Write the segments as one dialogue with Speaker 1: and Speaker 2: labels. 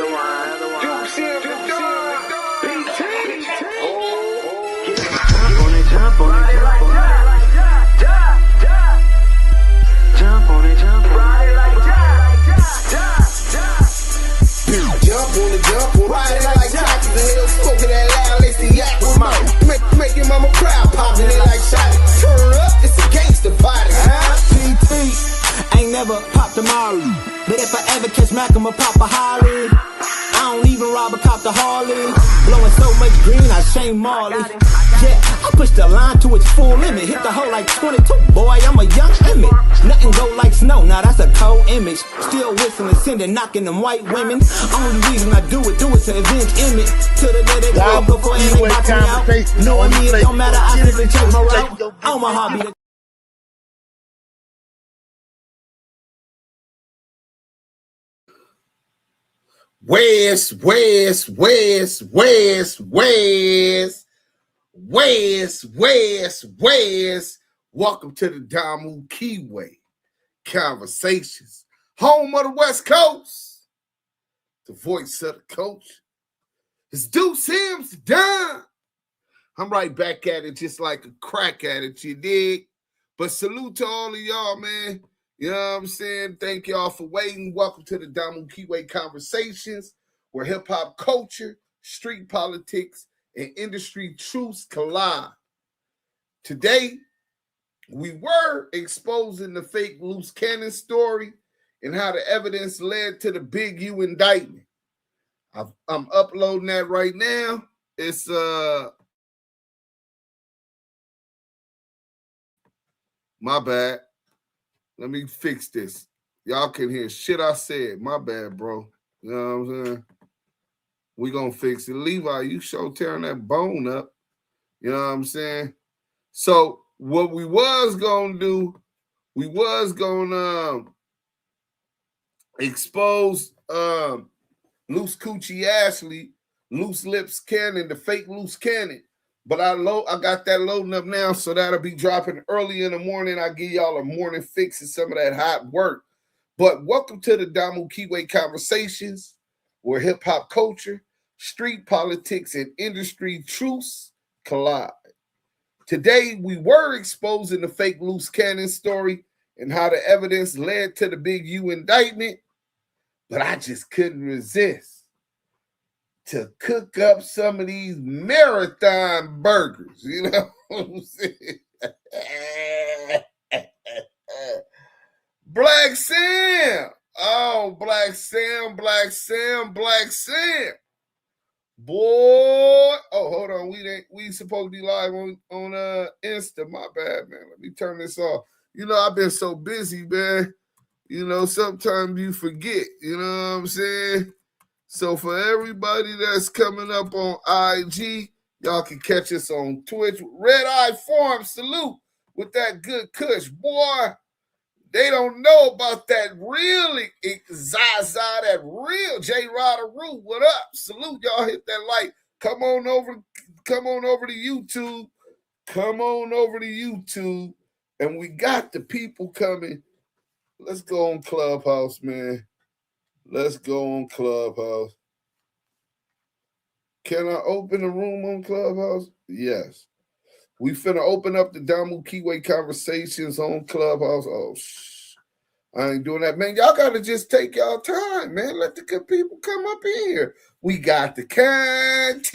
Speaker 1: Duse M,
Speaker 2: Jump on it, ride it like jockeys. The hell smoking that loud, lace the yak with mine. Make your mama proud, popping it like shot. Turn up, it's a gangster party.
Speaker 3: PT ain't never popped a Molly, but if I ever catch Mac, I'ma pop a Holly. I don't even rob a cop the Harley. Blowing so much green, I shame Marley. Yeah, I push the line to its full limit. Hit the hole like 22, boy, I'm a young Emmett. Nothing go like snow, now that's a cold image. Still whistling, sending, knocking them white women. Only reason I do it to avenge image. To the day they go before and they box me out. Knowing me, it don't matter, I simply change my route. On my hobby.
Speaker 4: West. Welcome to the Damu Kiwe Conversations, home of the West Coast. The voice of the coach. It's Duse M done. I'm right back at it, just like a crack at it, you dig? But salute to all of y'all, man. You know what I'm saying? Thank y'all for waiting. Welcome to the Damu Kiwe Conversations, where hip-hop culture, street politics, and industry truths collide. Today, we were exposing the fake Luce Cannon story and how the evidence led to the Big U indictment. I'm uploading that right now. It's my bad. Let me fix this. Y'all can hear shit I said. My bad, bro. You know what I'm saying? We gonna fix it. Levi, you sure tearing that bone up. You know what I'm saying? So what we was gonna do, we was gonna expose Luce Ashley, Luce Lips Cannon, the fake Luce Cannon. But I got that loading up now, so that'll be dropping early in the morning. I'll give y'all a morning fix and some of that hot work. But welcome to the Damu Kiwe Conversations, where hip-hop culture, street politics, and industry truths collide. Today, we were exposing the fake Luce Cannon story and how the evidence led to the Big U indictment, but I just couldn't resist to cook up some of these marathon burgers, you know what I'm saying? Black Sam. Oh, Black Sam. Boy. Oh, hold on. We supposed to be live on Insta. My bad, man. Let me turn this off. You know, I've been so busy, man. You know, sometimes you forget, you know what I'm saying? So for everybody that's coming up on IG, y'all can catch us on Twitch. Red Eye Farm, salute with that good kush. Boy, they don't know about that real Zaza, that real J Ryder Roo. What up? Salute, y'all. Hit that like. Come on over to YouTube. And we got the people coming. Let's go on Clubhouse, man. Let's go on Clubhouse. Can I open a room on Clubhouse? Yes. We finna open up the Damu Kiwe Conversations on Clubhouse. Oh, I ain't doing that, man. Y'all gotta just take y'all time, man. Let the good people come up in here. We got the content.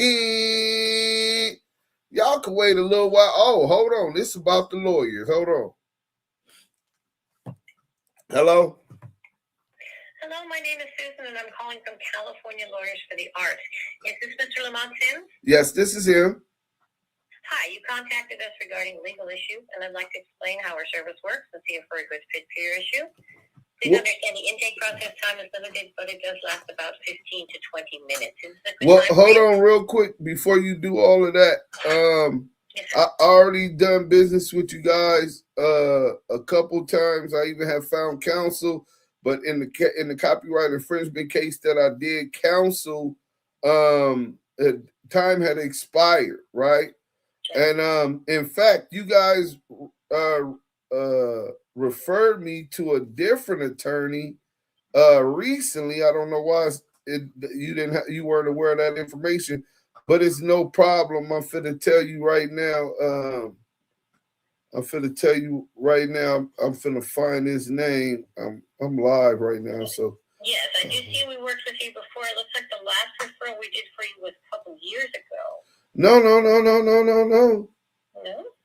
Speaker 4: Y'all can wait a little while. Oh, hold on. This is about the lawyers. Hold on. Hello?
Speaker 5: Hello, my name is Susan, and I'm calling from California Lawyers for the Arts. Is this Mr. Lamont Sims?
Speaker 4: Yes, this is him.
Speaker 5: Hi, you contacted us regarding legal issues, and I'd like to explain how our service works and see if we're a good fit for your issue. Please understand the intake process time is limited, but it does last about 15 to 20 minutes.
Speaker 4: Well, hold on real quick before you do all of that. Yes, I already done business with you guys a couple times. I even have found counsel. But in the copyright infringement case that I did counsel, time had expired, right? And in fact, you guys referred me to a different attorney recently. I don't know why you weren't aware of that information, but it's no problem. I'm finna tell you right now. I'm finna find his name. I'm live right now, so.
Speaker 5: Yes, I do see we worked with you before. It looks like the last referral we did for you was a couple years ago.
Speaker 4: No.
Speaker 5: No?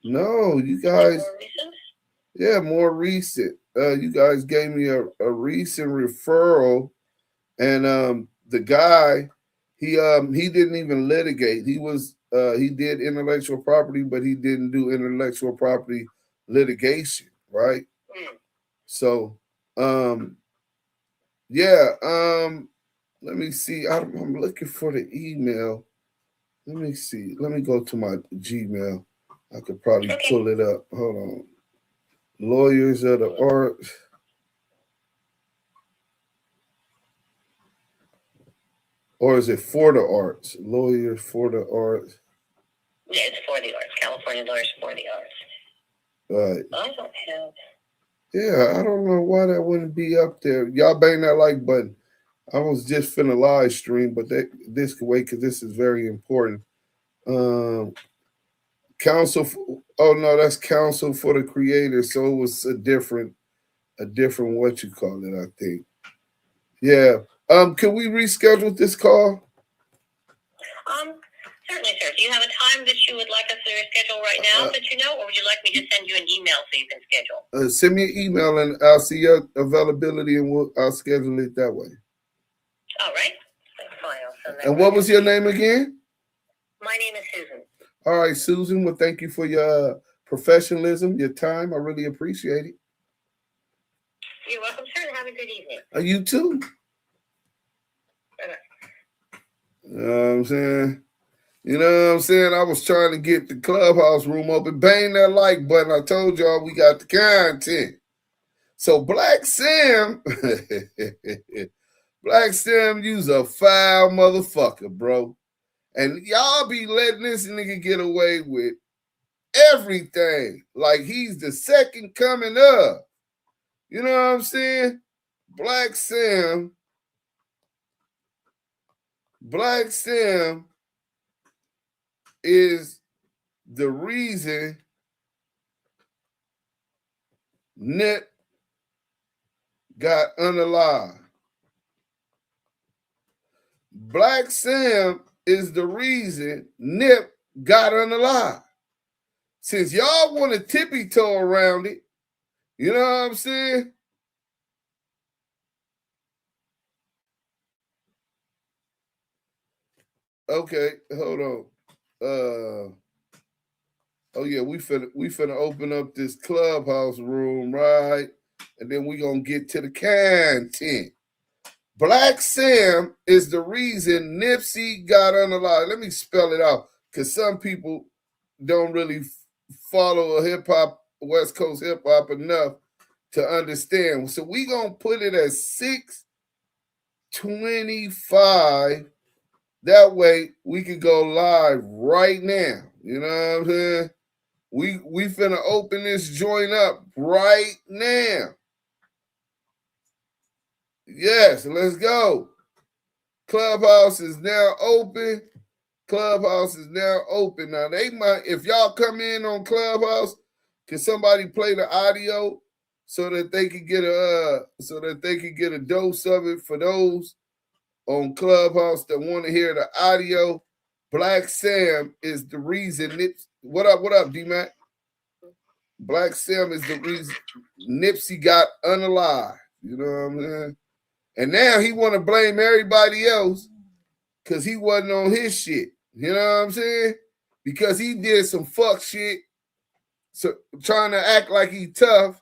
Speaker 4: No, you guys.
Speaker 5: More recent?
Speaker 4: Yeah, more recent. You guys gave me a recent referral, and the guy, he didn't even litigate. He did intellectual property, but he didn't do intellectual property litigation, right? So, let me see. I'm looking for the email. Let me see. Let me go to my Gmail. I could probably pull it up. Hold on. Lawyers of the Arts. Or is it for the arts? Lawyers for the arts.
Speaker 5: Yeah, it's for the arts. California Lawyers for the Arts.
Speaker 4: Right.
Speaker 5: I don't have.
Speaker 4: Yeah, I don't know why that wouldn't be up there. Y'all bang that like button. I was just finna live stream, but this could wait because this is very important. Counsel. Oh no, that's counsel for the creator. So it was a different what you call it, I think. Yeah. Can we reschedule this call?
Speaker 5: Certainly, sir. Do you have a time that you would like us to reschedule right now that you know, or would you like me to send you an email so you can schedule?
Speaker 4: Send me an email and I'll see your availability and I'll schedule it that way.
Speaker 5: All right. That's fine. I'll send that.
Speaker 4: And what was your name again?
Speaker 5: My name is Susan.
Speaker 4: All right, Susan. Well, thank you for your professionalism, your time. I really appreciate it.
Speaker 5: You're welcome, sir, and have a good evening.
Speaker 4: You too.
Speaker 5: Bye-bye.
Speaker 4: You know what I'm saying? You know what I'm saying? I was trying to get the clubhouse room open. Bang that like button. I told y'all we got the content. So Black Sam, Black Sam, you's a foul motherfucker, bro. And y'all be letting this nigga get away with everything. Like he's the second coming up. You know what I'm saying? Black Sam is the reason Nip got unalive. Black Sam is the reason Nip got unalive. Since y'all want to tippy-toe around it, you know what I'm saying? Okay, hold on. Oh yeah, we finna open up this clubhouse room, right? And then we gonna get to the content. Black Sam is the reason Nipsey got unalive. Let me spell it out, because some people don't really follow a hip-hop, West Coast hip-hop enough to understand. So we gonna put it at 6:25. That way we can go live right now. You know what I'm saying? We finna open this joint up right now. Yes, let's go. Clubhouse is now open. Clubhouse is now open. Now they might, if y'all come in on Clubhouse, can somebody play the audio so that they could get a dose of it for those on Clubhouse that want to hear the audio? Black Sam is the reason. What up, D-Mac? Black Sam is the reason Nipsey got unalive. You know what I'm saying? And now he want to blame everybody else because he wasn't on his shit. You know what I'm saying? Because he did some fuck shit, so trying to act like he tough.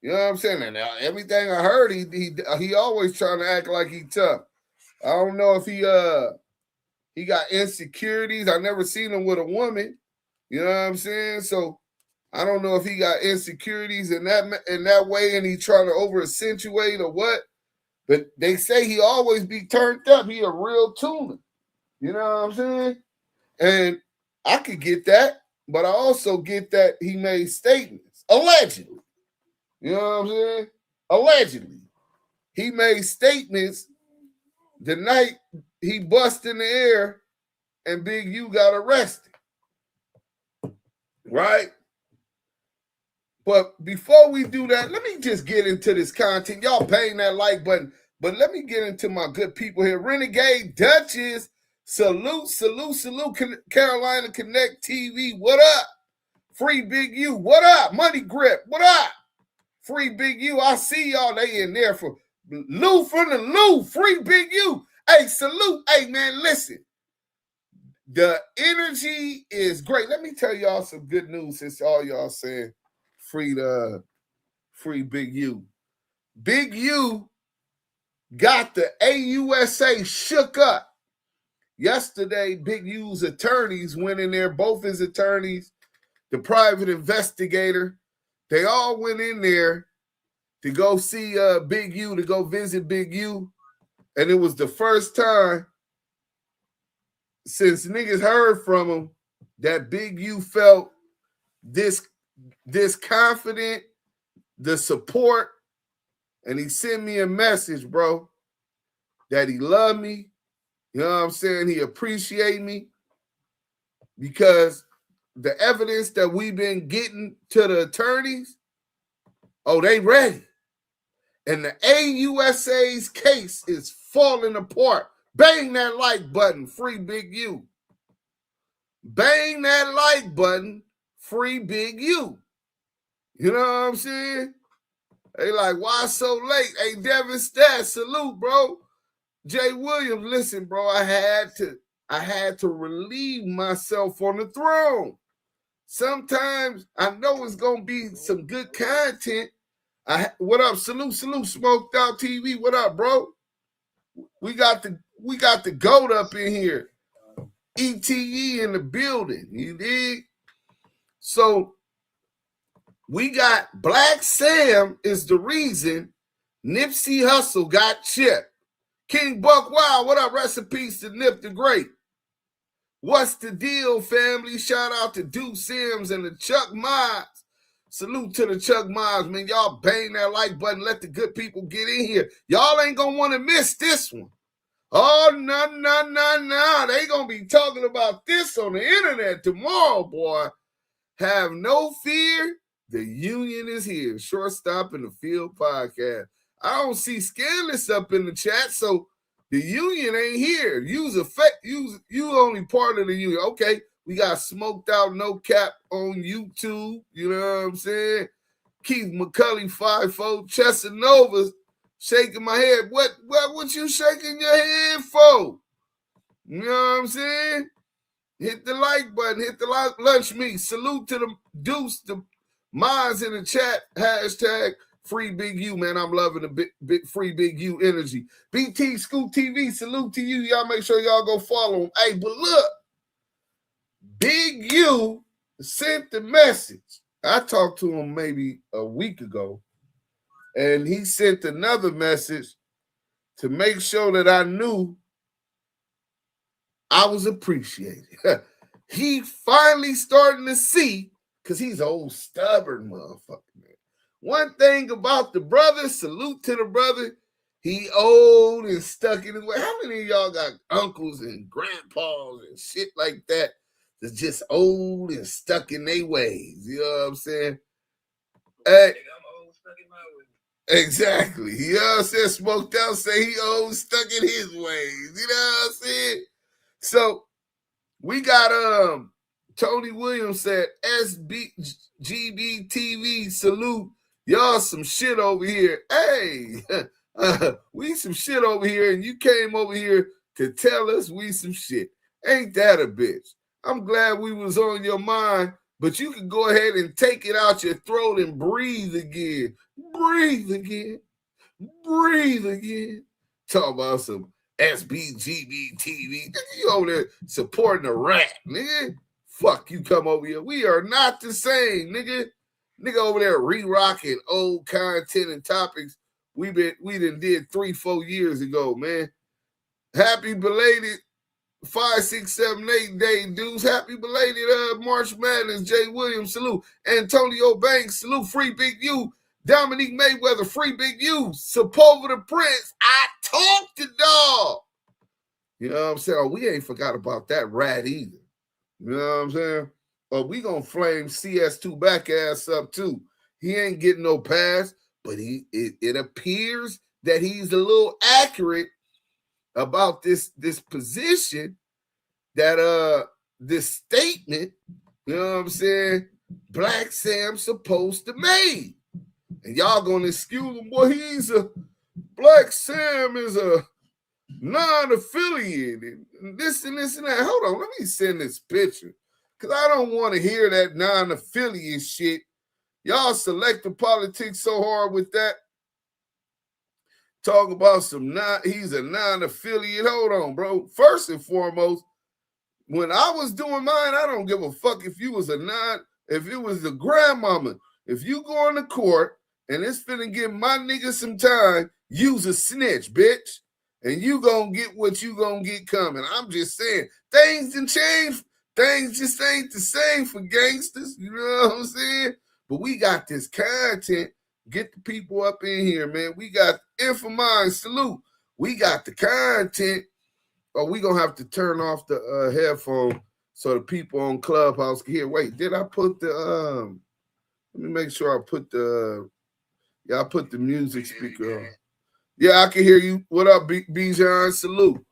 Speaker 4: You know what I'm saying? And now everything I heard, he always trying to act like he tough. I don't know if he got insecurities. I never seen him with a woman. You know what I'm saying? So I don't know if he got insecurities in that way, and he trying to over accentuate or what. But they say he always be turned up. He a real tuner. You know what I'm saying? And I could get that, but I also get that he made statements. Allegedly. You know what I'm saying? Allegedly. He made statements the night he bust in the air and Big U got arrested. Right? But before we do that, let me just get into this content. Y'all bang that like button. But let me get into my good people here. Renegade Duchess, salute. Carolina Connect TV, what up? Free Big U, what up? Money Grip, what up? Free Big U, I see y'all. They in there for Lou from the Lou. Free Big U. Hey, salute. Hey, man, listen. The energy is great. Let me tell y'all some good news since all y'all saying free Big U. Big U got the AUSA shook up. Yesterday, Big U's attorneys went in there, both his attorneys, the private investigator, they all went in there to go see Big U, to go visit Big U. And it was the first time since niggas heard from him that Big U felt this confident, the support, and he sent me a message, bro, that he loved me. You know what I'm saying? He appreciate me because the evidence that we've been getting to the attorneys, oh, they ready. And the AUSA's case is falling apart. Bang that like button, free Big U. Bang that like button, free Big U. You know what I'm saying? They like, why so late? Hey, Devin Stats, salute, bro. Jay Williams, listen, bro, I had to relieve myself on the throne. Sometimes I know it's gonna be some good content. What up? Salute, Smoked Out TV. What up, bro? We got the GOAT up in here. ETE in the building. You dig? So we got Black Sam is the reason Nipsey Hussle got chipped. King Buck Wild, what up? Recipes to Nip the Great. What's the deal, family? Shout out to Duse M and the Chuck Mods. Salute to the Chuck Mods, man. Y'all bang that like button. Let the good people get in here. Y'all ain't gonna want to miss this one. Oh, no. They gonna be talking about this on the internet tomorrow, boy. Have no fear. The union is here. Shortstop in the Field podcast. I don't see Scandalous up in the chat, so the union ain't here. You only part of the union. Okay, we got Smoked Out No Cap on YouTube. You know what I'm saying? Keith McCulley, 5'4", Chesanova, shaking my head. What you shaking your head for? You know what I'm saying? Hit the like button. Hit the lunch meat. Salute to the Deuce, the minds in the chat. Hashtag Free Big U, man. I'm loving the big Free Big U energy. BT School TV, salute to you. Y'all make sure y'all go follow him. Hey, but look, Big U sent the message. I talked to him maybe a week ago, and he sent another message to make sure that I knew I was appreciated. He finally starting to see, because he's an old stubborn motherfucker, man. One thing about the brother, salute to the brother, he old and stuck in his way. How many of y'all got uncles and grandpas and shit like that that's just old and stuck in their ways? You know what I'm saying? Hey, I'm old, stuck in my ways. Exactly. You know what I'm saying? Smoked Out say he old, stuck in his ways. You know what I'm saying? So we got Tony Williams said SBGB TV salute. Y'all some shit over here. Hey, we some shit over here, and you came over here to tell us we some shit. Ain't that a bitch? I'm glad we was on your mind, but you can go ahead and take it out your throat and breathe again. Breathe again. Breathe again. Talk about some SBGB TV. You over there supporting a rat, nigga. Fuck you, come over here. We are not the same, nigga. Nigga over there re-rocking old content and topics we done did 3-4 years ago, man. Happy belated 5, 6, 7, 8 day dudes. Happy belated March Madness. Jay Williams, salute. Antonio Banks, salute. Free Big U. Dominique Mayweather, Free Big U. Sepulveda Prince, I talked to dog. You know what I'm saying? Oh, we ain't forgot about that rat either. You know what I'm saying? But we gonna flame CS2 back ass up too. He ain't getting no pass, but it appears that he's a little accurate about this position that this statement, you know what I'm saying, Black Sam's supposed to make. And y'all gonna excuse him, boy, Black Sam is a non-affiliated, and this and this and that. Hold on, let me send this picture, because I don't want to hear that non-affiliate shit. Y'all selective politics so hard with that. Talk about he's a non-affiliate. Hold on, bro. First and foremost, when I was doing mine, I don't give a fuck if you was if it was the grandmama. If you go into court and it's finna give my nigga some time, use a snitch, bitch. And you gonna get what you gonna get coming. I'm just saying, things done changed. Things just ain't the same for gangsters. You know what I'm saying? But we got this content. Get the people up in here, man. We got Infamind, salute. We got the content. Oh, we gonna have to turn off the headphone so the people on Clubhouse can hear. Wait, did I put the let me make sure I put the I put the music speaker on. Yeah, I can hear you. What up, Bijan? Salute.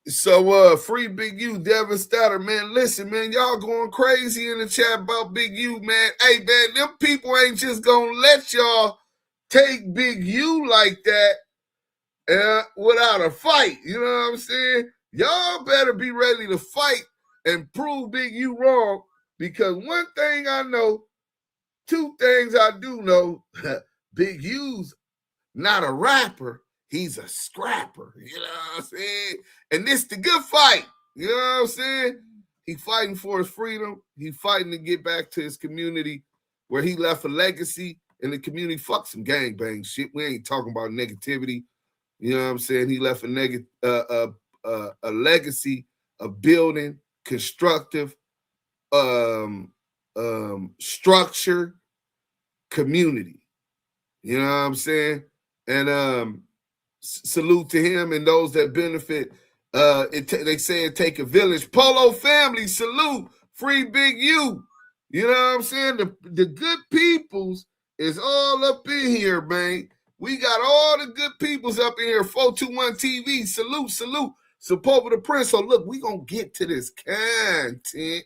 Speaker 4: So free Big U, Devin Statter, man. Listen, man, y'all going crazy in the chat about Big U, man. Hey, man, them people ain't just gonna let y'all take Big U like that without a fight. You know what I'm saying? Y'all better be ready to fight and prove Big U wrong, because one thing I know, two things I do know, Big U's not a rapper, he's a scrapper. You know what I'm saying? And this the good fight. You know what I'm saying? He fighting for his freedom. He fighting to get back to his community where he left a legacy in the community. Fuck some gangbang shit. We ain't talking about negativity. You know what I'm saying? He left a legacy of building constructive, structured community. You know what I'm saying? And salute to him and those that benefit. They say it take a village. Polo family, salute. Free Big U. You know what I'm saying? The good peoples is all up in here, man. We got all the good peoples up in here. 421 TV, salute, salute. Support for the Prince. So look, we gonna get to this content.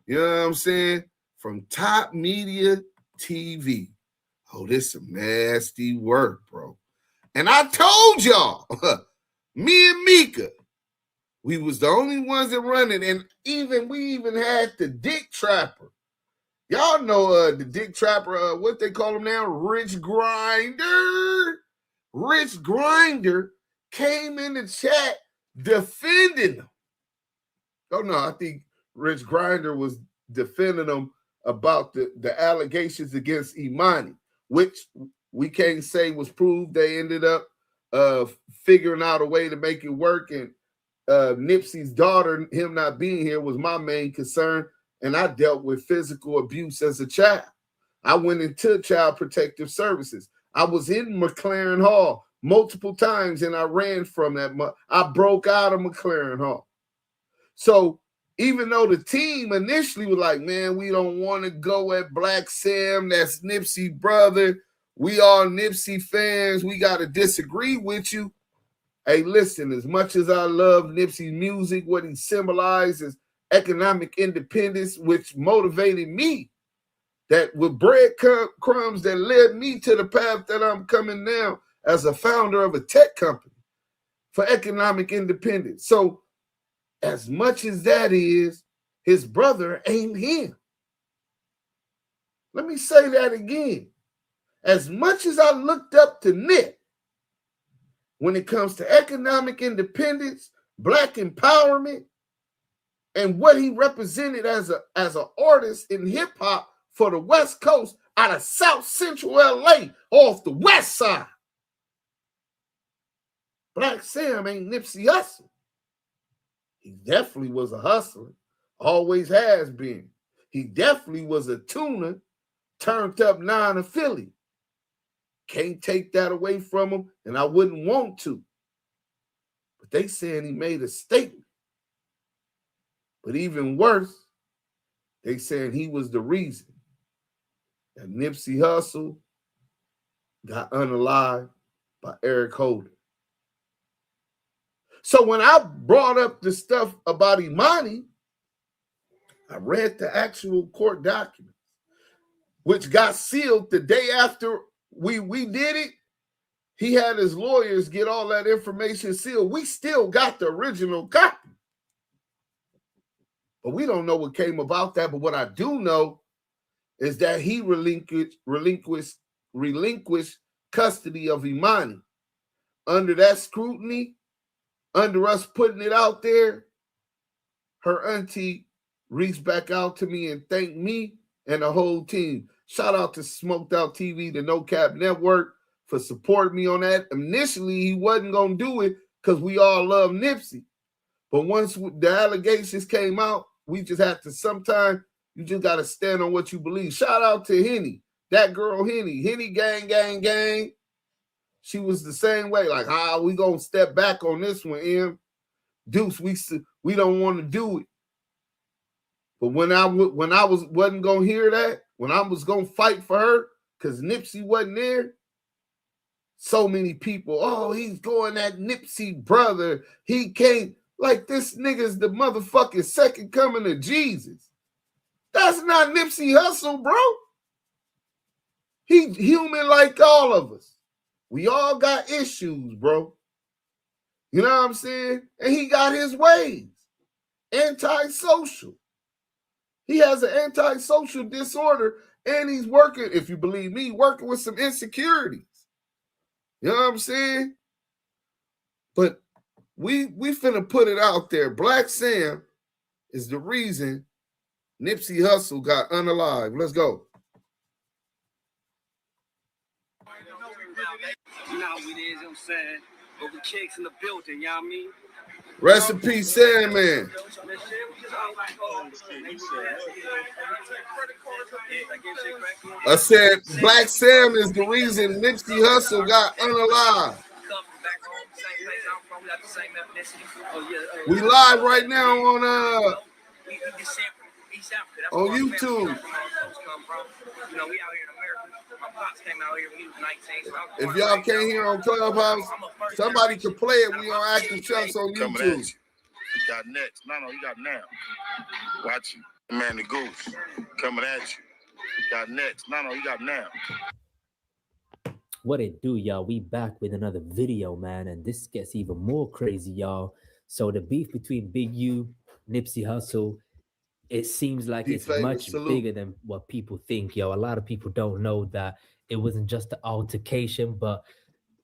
Speaker 4: You know what I'm saying? From Top Media TV. Oh, this some nasty work, bro. And I told y'all, me and Mika, we was the only ones that run it. And we even had the Dick Trapper. Y'all know the Dick Trapper, what they call him now? Rich Grinder. Rich Grinder came in the chat defending him. Oh, no, I think Rich Grinder was defending him about the allegations against Imani, which we can't say was proved. They ended up figuring out a way to make it work. And Nipsey's daughter, him not being here, was my main concern. And I dealt with physical abuse as a child. I went into Child Protective Services. I was in McLaren Hall multiple times, and I ran from that. I broke out of McLaren Hall. So even though the team initially was like, man, we don't want to go at Black Sam, that's Nipsey's brother. We all Nipsey fans. We got to disagree with you. Hey, listen, as much as I love Nipsey's music, what he symbolizes, economic independence, which motivated me, that with breadcrumbs that led me to the path that I'm coming now as a founder of a tech company for economic independence. So as much as that is, his brother ain't him. Let me say that again. As much as I looked up to Nip when it comes to economic independence, Black empowerment, and what he represented as an artist in hip hop for the West Coast out of South Central LA off the West Side, Black Sam ain't Nipsey Hussle. He definitely was a hustler, always has been. He definitely was a tuner, turned up non-affiliate. Can't take that away from him, and I wouldn't want to. But they saying he made a statement. But even worse, they saying he was the reason that Nipsey Hussle got unalived by Eric Holder. So when I brought up the stuff about Imani, I read the actual court documents, which got sealed the day after we did it. He had his lawyers get all that information sealed. We still got the original copy. But we don't know what came about that. But what I do know is that he relinquished custody of Imani. Under that scrutiny, under us putting it out there, her auntie reached back out to me and thanked me and the whole team. Shout out to Smoked Out TV, the No Cap Network, for supporting me on that. Initially, he wasn't going to do it because we all love Nipsey. But once the allegations came out, we just had to, sometimes you just got to stand on what you believe. Shout out to Henny, that girl Henny. Henny gang, gang, gang. She was the same way, like, we going to step back on this one, Em. Deuce, we don't want to do it. But when I wasn't going to hear that, when I was going to fight for her, because Nipsey wasn't there, so many people, he's going at Nipsey, brother. He can't, like, this nigga's the motherfucking second coming of Jesus. That's not Nipsey Hussle, bro. He's human like all of us. We all got issues, bro. You know what I'm saying? And he got his ways. Antisocial. He has an antisocial disorder, and he's working, if you believe me, working with some insecurities. You know what I'm saying? But we finna put it out there. Black Sam is the reason Nipsey Hussle got unalived. Let's go.
Speaker 1: You know how it is, you know what I'm saying? Over chicks in the building, you know what I mean?
Speaker 4: Rest in peace, Sam, man. I said Black Sam is the reason Nipsey Hussle got unalived. We live right now on YouTube. If y'all can't hear on Clubhouse, somebody can play it. We on Active Chunks on YouTube.
Speaker 6: You got next. No, you got now. Watch you. Man, the Goose coming at you. Got next. No, you got now.
Speaker 7: What it do, y'all? We back with another video, man, and this gets even more crazy, y'all. So the beef between Big U, Nipsey Hussle, it seems like it's much bigger than what people think, yo. A lot of people don't know that it wasn't just the altercation, but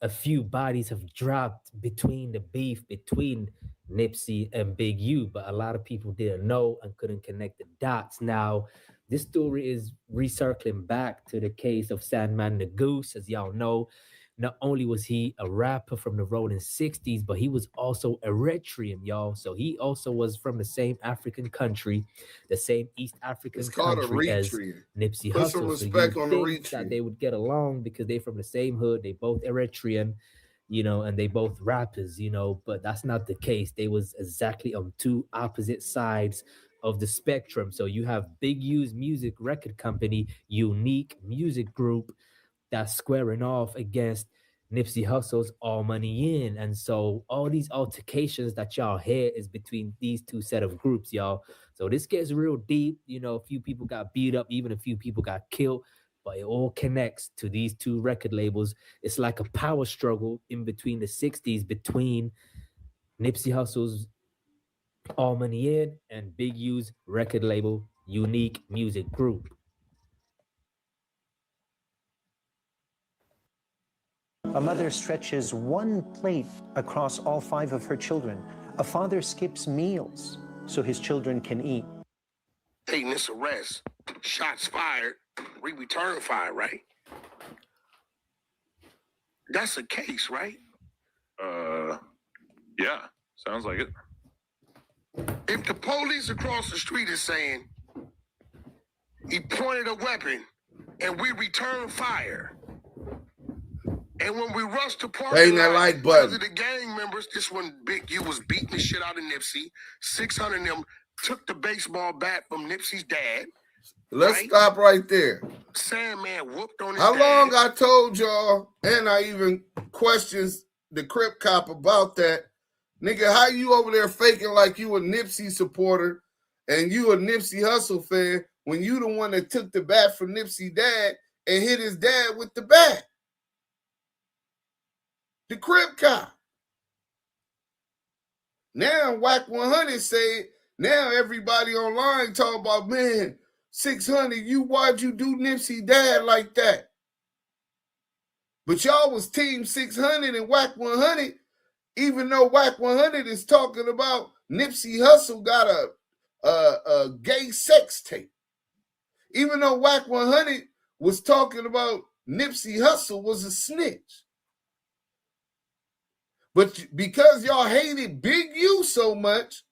Speaker 7: a few bodies have dropped between the beef between Nipsey and Big U, but a lot of people didn't know and couldn't connect the dots. Now, this story is recircling back to the case of Sandman the Goose. As y'all know, not only was he a rapper from the rolling 60s, but he was also Eritrean, y'all. So he also was from the same African country, the same East African country as Nipsey Hussle. So you think that they would get along because they're from the same hood. They both Eritrean, you know, and they both rappers, you know, but that's not the case. They was exactly on two opposite sides of the spectrum. So you have Big U's music record company, Unique Music Group, that's squaring off against Nipsey Hussle's All Money In. And so all these altercations that y'all hear is between these two set of groups, y'all. So this gets real deep. You know, a few people got beat up, even a few people got killed, but it all connects to these two record labels. It's like a power struggle in between the 60s between Nipsey Hussle's All Money In and Big U's record label, Unique Music Group.
Speaker 8: A mother stretches one plate across all 5 of her children. A father skips meals so his children can eat.
Speaker 6: Taking this arrest, shots fired, we return fire, right? That's a case, right?
Speaker 9: Yeah, sounds like it.
Speaker 6: If the police across the street is saying he pointed a weapon and we return fire, And when we rushed to park,
Speaker 4: Bang that like button.
Speaker 6: because of the gang members, this when Big U was beating the shit out of Nipsey. 600 of them took the baseball bat from Nipsey's dad.
Speaker 4: Let's stop right there.
Speaker 6: Sandman whooped on his
Speaker 4: How
Speaker 6: dad.
Speaker 4: long I told y'all, and I even questions the Crip cop about that. Nigga, how you over there faking like you a Nipsey supporter and you a Nipsey Hussle fan when you the one that took the bat from Nipsey dad and hit his dad with the bat? The Crip cop. Now Wack100 say, now everybody online talking about, man, 600, why'd you do Nipsey dad like that? But y'all was team 600 and Wack100, even though Wack100 is talking about Nipsey Hussle got a gay sex tape. Even though Wack100 was talking about Nipsey Hussle was a snitch. But because y'all hated Big U so much,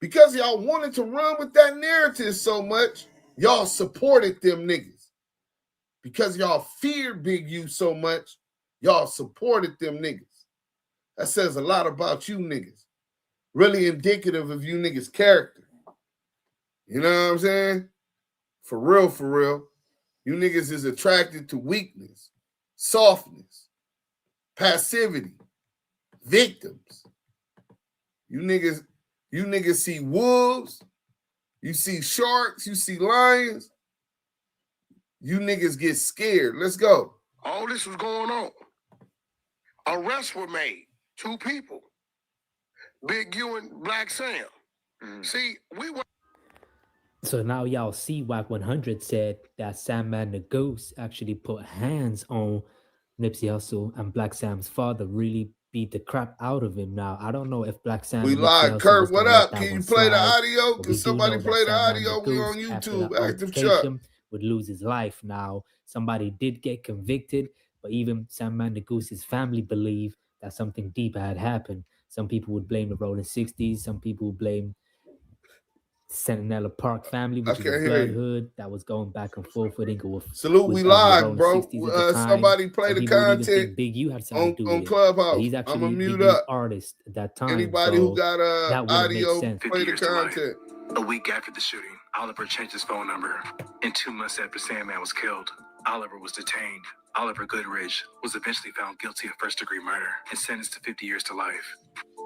Speaker 4: because y'all wanted to run with that narrative so much, y'all supported them niggas. Because y'all feared Big U so much, y'all supported them niggas. That says a lot about you niggas. Really indicative of you niggas' character. You know what I'm saying? For real, for real. You niggas is attracted to weakness, softness, passivity, victims. You niggas see wolves, you see sharks, you see lions. You niggas get scared. Let's go.
Speaker 6: All this was going on. Arrests were made. 2 people. Big U and Black Sam. See, we were.
Speaker 7: So now y'all see Wack100 said that Sam and the Ghost actually put hands on Nipsey Hussle and Black Sam's father, really beat the crap out of him. Now, I don't know if Black Sam...
Speaker 4: We live. Kurt, what up? Can you play the audio? Can somebody play the audio? We on YouTube. Active Chuck.
Speaker 7: Would lose his life. Now, somebody did get convicted, but even Sam and the Goose's family believe that something deeper had happened. Some people would blame the Rolling 60s. Some people blame Centinela Park family, which is a blood hood that was going back and forth. I think it was
Speaker 4: Salute, we live, bro. Somebody play the content
Speaker 7: Big U had something to do
Speaker 4: on Clubhouse.
Speaker 7: He's actually
Speaker 4: I'm gonna mute
Speaker 7: the
Speaker 4: up
Speaker 7: artist at that time.
Speaker 4: Anybody who got audio, play the
Speaker 1: 50
Speaker 4: content.
Speaker 1: A week after the shooting, Oliver changed his phone number. And 2 months after Sandman was killed, Oliver was detained. Oliver Goodrich was eventually found guilty of first-degree murder and sentenced to 50 years to life.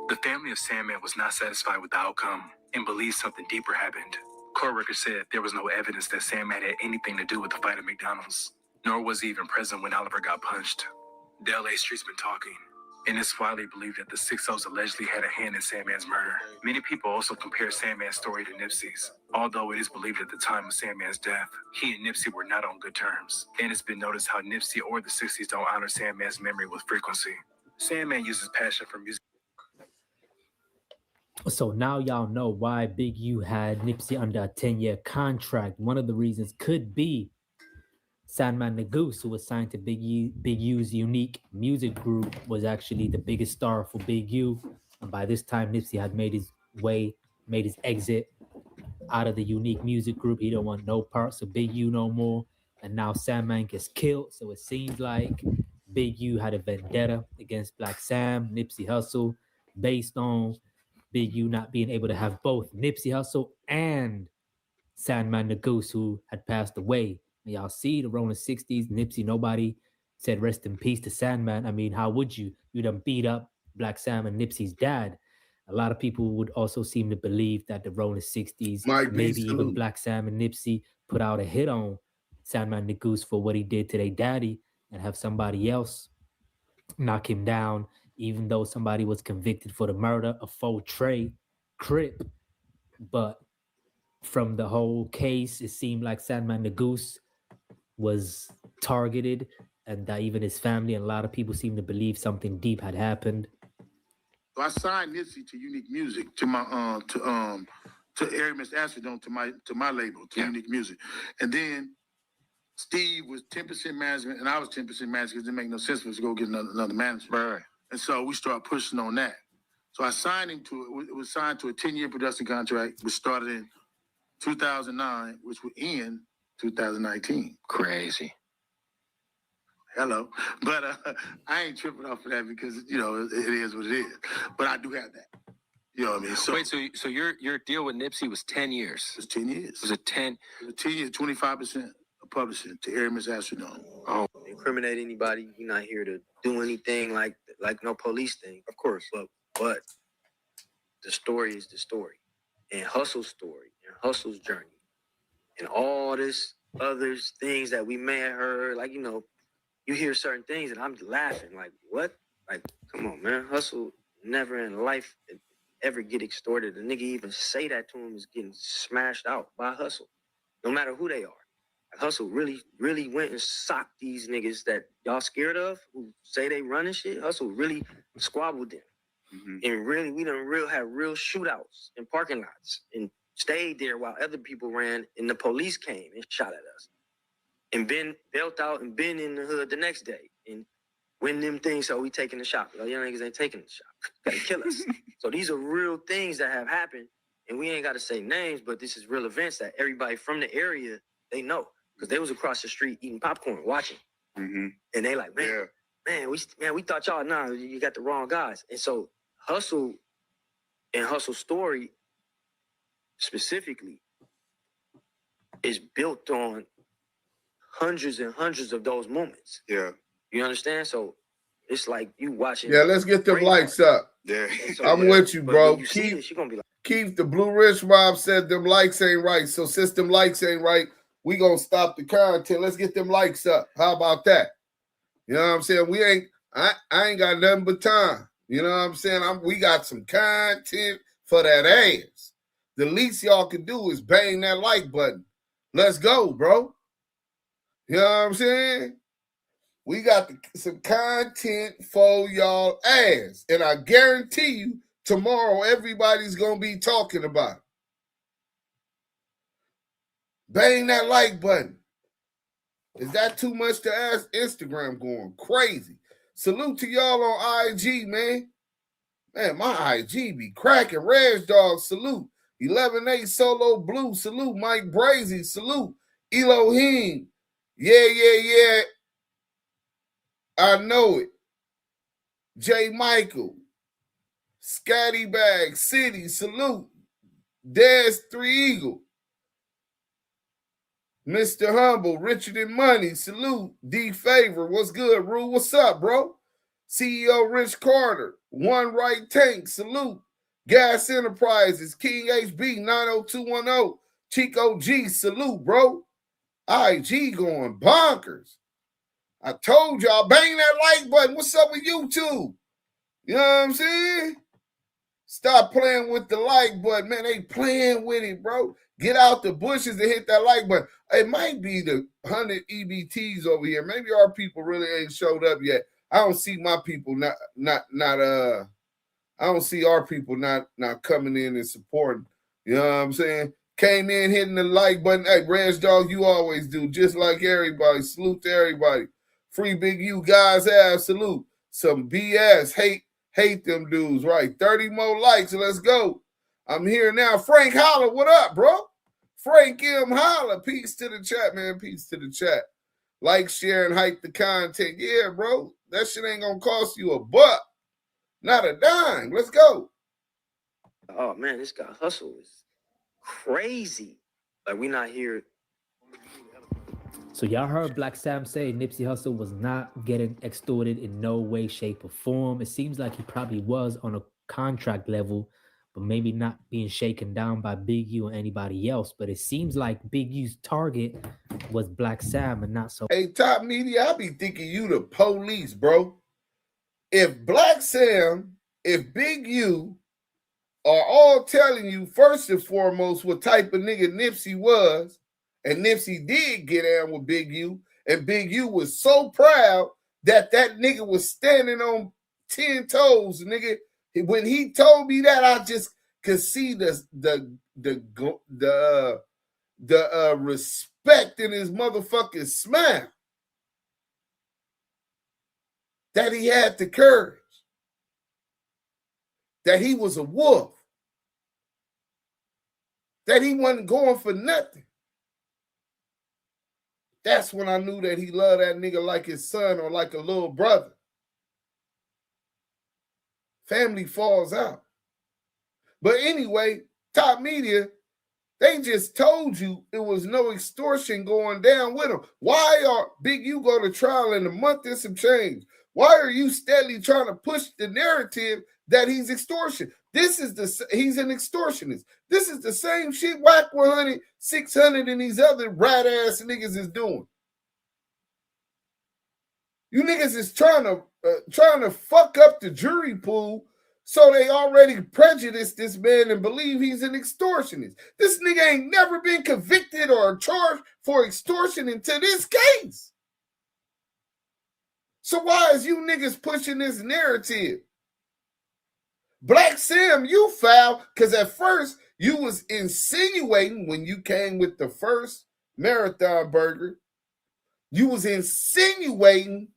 Speaker 1: The family of Sandman was not satisfied with the outcome and believed something deeper happened. Court records said there was no evidence that Sandman had anything to do with the fight at McDonald's, nor was he even present when Oliver got punched. The LA street's been talking, and it's widely believed that the 6-0s allegedly had a hand in Sandman's murder. Many people also compare Sandman's story to Nipsey's, although it is believed at the time of Sandman's death, he and Nipsey were not on good terms. And it's been noticed how Nipsey or the 60s don't honor Sandman's memory with frequency. Sandman uses passion for music.
Speaker 7: So now y'all know why Big U had Nipsey under a 10-year contract. One of the reasons could be Sandman the Goose, who was signed to Big U's unique music group, was actually the biggest star for Big U. And by this time, Nipsey had made his exit out of the unique music group. He don't want no parts of Big U no more. And now Sandman gets killed. So it seems like Big U had a vendetta against Black Sam, Nipsey Hussle, based on Big U not being able to have both Nipsey Hussle and Sandman the Goose, who had passed away. And y'all see the Rolling 60s, Nipsey, nobody said rest in peace to Sandman. I mean, how would you? You done beat up Black Sam and Nipsey's dad. A lot of people would also seem to believe that the Rolling 60s, maybe even Black Sam and Nipsey, put out a hit on Sandman the Goose for what he did to their daddy and have somebody else knock him down, even though somebody was convicted for the murder of faux Crip. But from the whole case, it seemed like Sandman the Goose was targeted, and that even his family and a lot of people seem to believe something deep had happened.
Speaker 6: So I signed Nipsey to Unique Music, to my to Termaine Ashley to my label, to Unique Music, and then Steve was 10% management, and I was 10% management because it didn't make no sense for us to go get another manager. Right. And so we started pushing on that. So I signed him to it. It was signed to a 10-year production contract, which started in 2009, which would end 2019.
Speaker 1: Crazy.
Speaker 6: Hello. But I ain't tripping off of that because, you know, it is what it is. But I do have that. You know what I mean? So,
Speaker 9: wait, so your deal with Nipsey was 10 years?
Speaker 6: It was 10 years.
Speaker 9: Was it 10?
Speaker 6: It was 10 years, 25% of publishing to Termaine Ashley Williams.
Speaker 9: Oh.
Speaker 10: Incriminate anybody. You're not here to do anything like no police thing. Of course. But the story is the story. And Hustle's story and Hustle's journey. And all this other things that we may have heard, like, you know, you hear certain things and I'm laughing, like, what? Like, come on, man. Hustle never in life ever get extorted. The nigga even say that to him is getting smashed out by Hustle, no matter who they are. Like, Hustle really, really went and socked these niggas that y'all scared of, who say they running shit. Hustle really squabbled them. Mm-hmm. And really, we done have real shootouts in parking lots and stayed there while other people ran and the police came and shot at us. And been bailed out and been in the hood the next day. And when them things, so we taking the shot. Y'all niggas ain't taking the shot. Gotta kill us. So these are real things that have happened. And we ain't got to say names, but this is real events that everybody from the area, they know. Because they was across the street eating popcorn, watching. Mm-hmm. And they like, man, we thought y'all, nah, you got the wrong guys. And so Hustle and Hustle's story specifically is built on hundreds and hundreds of those moments.
Speaker 11: Yeah.
Speaker 10: You understand? So it's like you watching.
Speaker 4: Yeah, let's get them lights up.
Speaker 11: Yeah.
Speaker 10: So,
Speaker 4: I'm with you, bro.
Speaker 10: Keith, gonna be like,
Speaker 4: Keith, the Blue Rich Mob said them likes ain't right. So since them likes ain't right, we gonna stop the content. Let's get them likes up. How about that? You know what I'm saying? I ain't got nothing but time. You know what I'm saying? We got some content for that ass. The least y'all can do is bang that like button. Let's go, bro. You know what I'm saying? We got some content for y'all ass. And I guarantee you, tomorrow everybody's going to be talking about it. Bang that like button. Is that too much to ask? Instagram going crazy. Salute to y'all on IG, man. Man, my IG be cracking. Reg Dog, salute. 11-8 Solo Blue, salute. Mike Brazy, salute. Elohim, yeah. I know it. J. Michael, Scatty Bag, City, salute. Des 3 Eagle, Mr. Humble, Richard and Money, salute. D Favor, what's good, Rue? What's up, bro? CEO Rich Carter, One Right Tank, salute. Gas Enterprises, King HB 90210, Chico G, salute, bro. IG going bonkers. I told y'all, bang that like button. What's up with YouTube? You know what I'm saying? Stop playing with the like button, man. They playing with it, bro. Get out the bushes and hit that like button. It might be the 100 EBTs over here. Maybe our people really ain't showed up yet. I don't see my people I don't see our people not coming in and supporting. You know what I'm saying? Came in hitting the like button. Hey, Reg Dog, you always do. Just like everybody. Salute to everybody. Free Big U guys have salute. Some BS. Hate them dudes. Right. 30 more likes. Let's go. I'm here now. Frank Holler, what up, bro? Frank M. Holler. Peace to the chat, man. Peace to the chat. Like, share, and hype the content. Yeah, bro. That shit ain't gonna cost you a buck. Not a dime. Let's go.
Speaker 10: oh man, this guy Hustle is crazy. Like, we not here.
Speaker 7: So y'all heard Black Sam say Nipsey Hussle was not getting extorted in no way, shape, or form. It seems like he probably was on a contract level, but maybe not being shaken down by Big U or anybody else. But it seems like Big U's target was Black Sam and not so.
Speaker 4: Hey, Top Media, I be thinking you the police, bro. If Black Sam, if Big U are all telling you first and foremost what type of nigga Nipsey was, and Nipsey did get down with Big U, and Big U was so proud that that nigga was standing on 10 toes, nigga. When he told me that, I just could see the respect in his motherfucking smile. That he had the courage. That he was a wolf. That he wasn't going for nothing. That's when I knew that he loved that nigga like his son or like a little brother. Family falls out. But anyway, Top Media, they just told you it was no extortion going down with him. Why are Big U go to trial in a month and some change? Why are you steadily trying to push the narrative that he's extortion? He's an extortionist. This is the same shit Wack100, 600, and these other rat ass niggas is doing. You niggas is trying to fuck up the jury pool, so they already prejudiced this man and believe he's an extortionist. This nigga ain't never been convicted or charged for extortion until this case. So why is you niggas pushing this narrative? Black Sam, you foul, because at first you was insinuating when you came with the first Marathon Burger, you was insinuating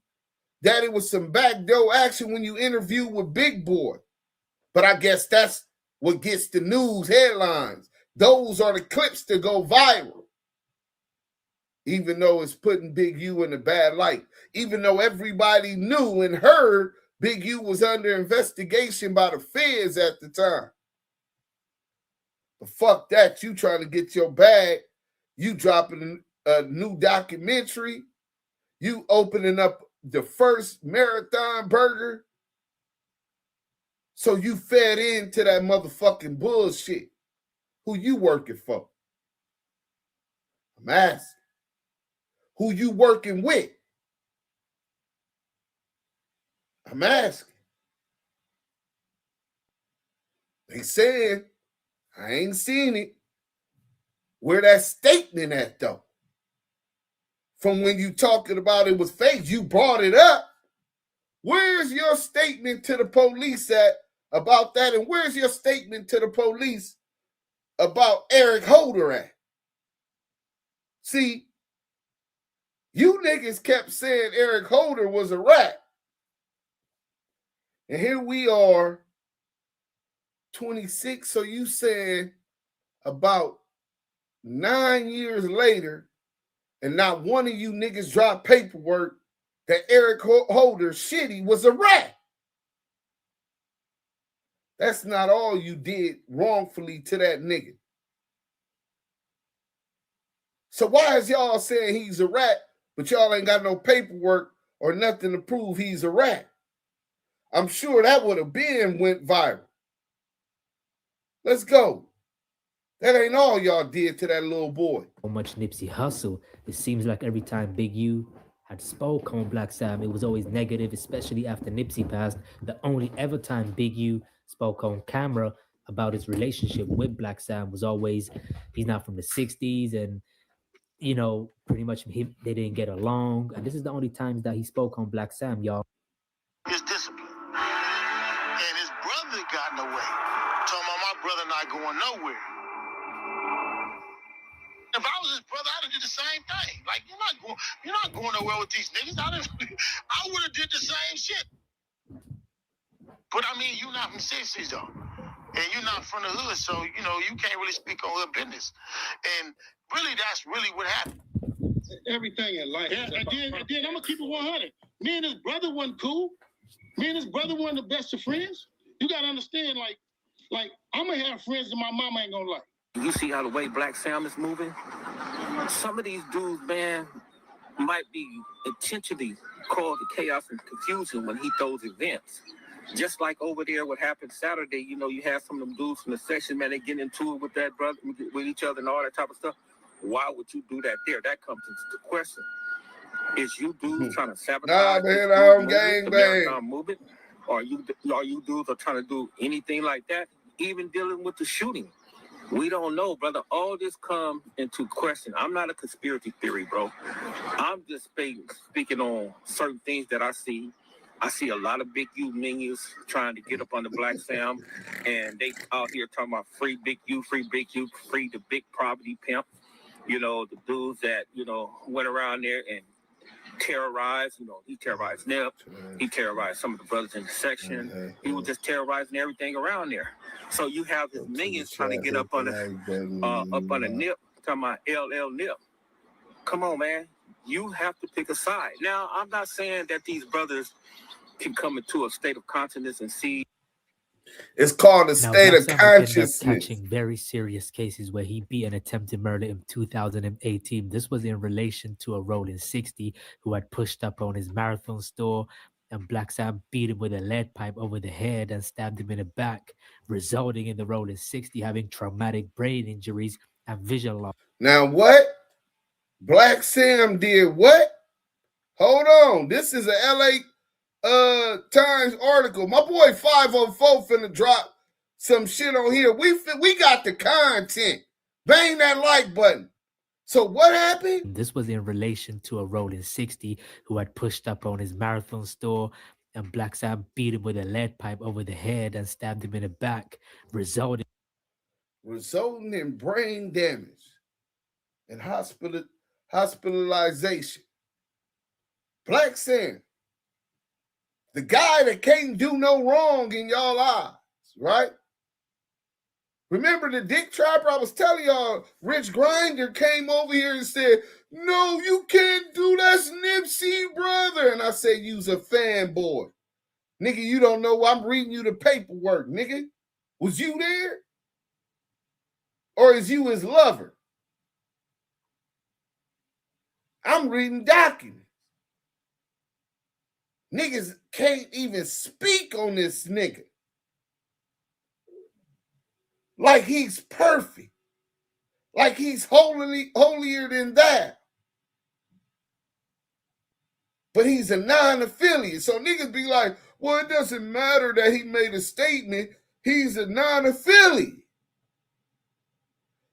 Speaker 4: that it was some backdoor action when you interviewed with Big Boy. But I guess that's what gets the news headlines. Those are the clips that go viral. Even though it's putting Big U in a bad light. Even though everybody knew and heard Big U was under investigation by the feds at the time. But fuck that. You trying to get your bag. You dropping a new documentary. You opening up the first Marathon Burger. So you fed into that motherfucking bullshit. Who you working for? I'm asking. Who you working with? I'm asking. They said, I ain't seen it. Where that statement at, though? From when you talking about it was fake, you brought it up. Where's your statement to the police at about that? And where's your statement to the police about Eric Holder at? See, you niggas kept saying Eric Holder was a rat. And here we are, 26. So you saying about 9 years later, and not one of you niggas dropped paperwork that Eric Holder shitty was a rat. That's not all you did wrongfully to that nigga. So why is y'all saying he's a rat, but y'all ain't got no paperwork or nothing to prove he's a rat? I'm sure that would have went viral. Let's go. That ain't all y'all did to that little boy.
Speaker 7: So much Nipsey Hussle. It seems like every time Big U had spoke on Black Sam, it was always negative, especially after Nipsey passed. The only ever time Big U spoke on camera about his relationship with Black Sam was always, he's not from the 60s, and, you know, pretty much they didn't get along. And this is the only times that he spoke on Black Sam, y'all.
Speaker 6: His discipline. And his brother got in the way. Talking about my brother not going nowhere. If I was his brother, I'd have did the same thing. Like, you're not going nowhere with these niggas. I would have did the same shit. But I mean, you're not from 60s though. And you're not from the hood, so you know, you can't really speak on hood business. And really, that's really what happened.
Speaker 11: Everything in life. Yeah, and then I'm gonna keep it 100. Me and his brother wasn't cool. Me and his brother weren't the best of friends. You gotta understand, like I'm gonna have friends that my mama ain't gonna like.
Speaker 9: You see how the way Black Sam is moving? Some of these dudes, man, might be intentionally causing chaos and confusion when he throws events. Just like over there, what happened Saturday, you know, you have some of them dudes from the section, man, they get into it with that brother, with each other and all that type of stuff. Why would you do that there? That comes into question. Is you dudes trying to sabotage the movement? Or you dudes are trying to do anything like that? Even dealing with the shooting. We don't know, brother. All this comes into question. I'm not a conspiracy theory, bro. I'm just speaking on certain things that I see. I see a lot of Big U minions trying to get up on the Black Sam, and they out here talking about free Big U, free the big property pimp. You know, the dudes that, you know, went around there and terrorized. You know, he terrorized Nip. He terrorized some of the brothers in the section. He was just terrorizing everything around there. So you have his minions trying to get up on the Nip, talking about LL Nip. Come on, man. you have to pick a side. Now, I'm not saying that these brothers can come into a state of consciousness and see.
Speaker 4: It's called a state of consciousness.
Speaker 7: Ended up catching very serious cases where he beat an attempted murder in 2018. This was in relation to a rolling 60 who had pushed up on his marathon store, and Black Sam beat him with a lead pipe over the head and stabbed him in the back, resulting in the rolling 60 having traumatic brain injuries and vision loss.
Speaker 4: Now what? Black Sam did what? Hold on. This is a LA Times article. My boy 504 finna drop some shit on here. We got the content. Bang that like button. So what happened?
Speaker 7: This was in relation to a rolling 60 who had pushed up on his marathon store, and Black Sam beat him with a lead pipe over the head and stabbed him in the back, resulting
Speaker 4: in brain damage and hospitalization. Black Sam, the guy that can't do no wrong in y'all eyes, right? Remember the dick trapper? I was telling y'all, Rich Grinder came over here and said, no, you can't do that's Nipsey, brother. And I said, you's a fanboy. Nigga, you don't know. I'm reading you the paperwork, nigga. Was you there? Or is you his lover? I'm reading documents. Niggas can't even speak on this nigga. Like he's perfect. Like he's holier than that. But he's a non-affiliate. So niggas be like, well, it doesn't matter that he made a statement. He's a non-affiliate.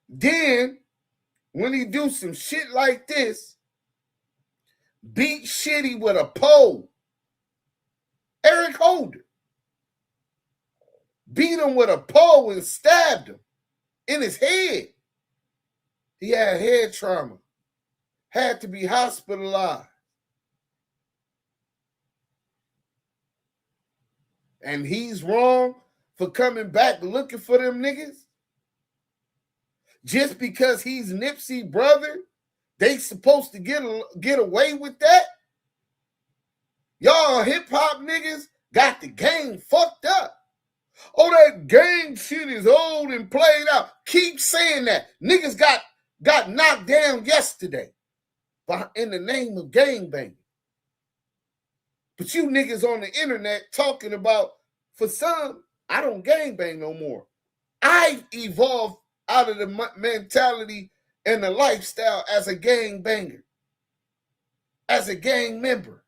Speaker 4: Then, when he do some shit like this, beat Shitty with a pole. Eric Holder beat him with a pole and stabbed him in his head. He had head trauma, had to be hospitalized. And he's wrong for coming back looking for them niggas? Just because he's Nipsey's brother, they supposed to get away with that? Y'all hip-hop niggas got the game fucked up. Oh, that gang shit is old and played out. Keep saying that. Niggas got knocked down yesterday in the name of gangbanging. But you niggas on the internet talking about, for some, I don't gangbang no more. I've evolved out of the mentality and the lifestyle as a gangbanger, as a gang member.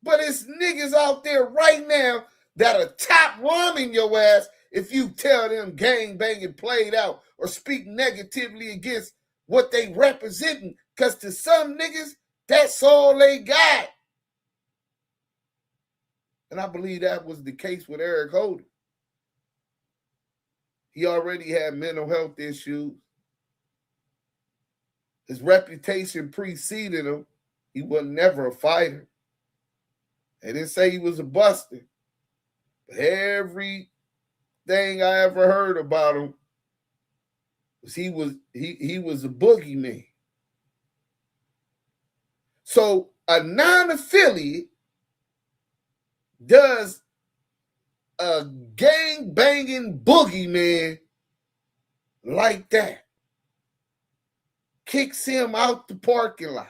Speaker 4: But it's niggas out there right now that'll top ramming your ass if you tell them gangbanging played out or speak negatively against what they representing. Because to some niggas, that's all they got. And I believe that was the case with Eric Holder. He already had mental health issues. His reputation preceded him. He was never a fighter. They didn't say he was a buster. But everything I ever heard about him was he was a boogeyman. So a non-affiliate does a gang-banging boogeyman like that. Kicks him out the parking lot.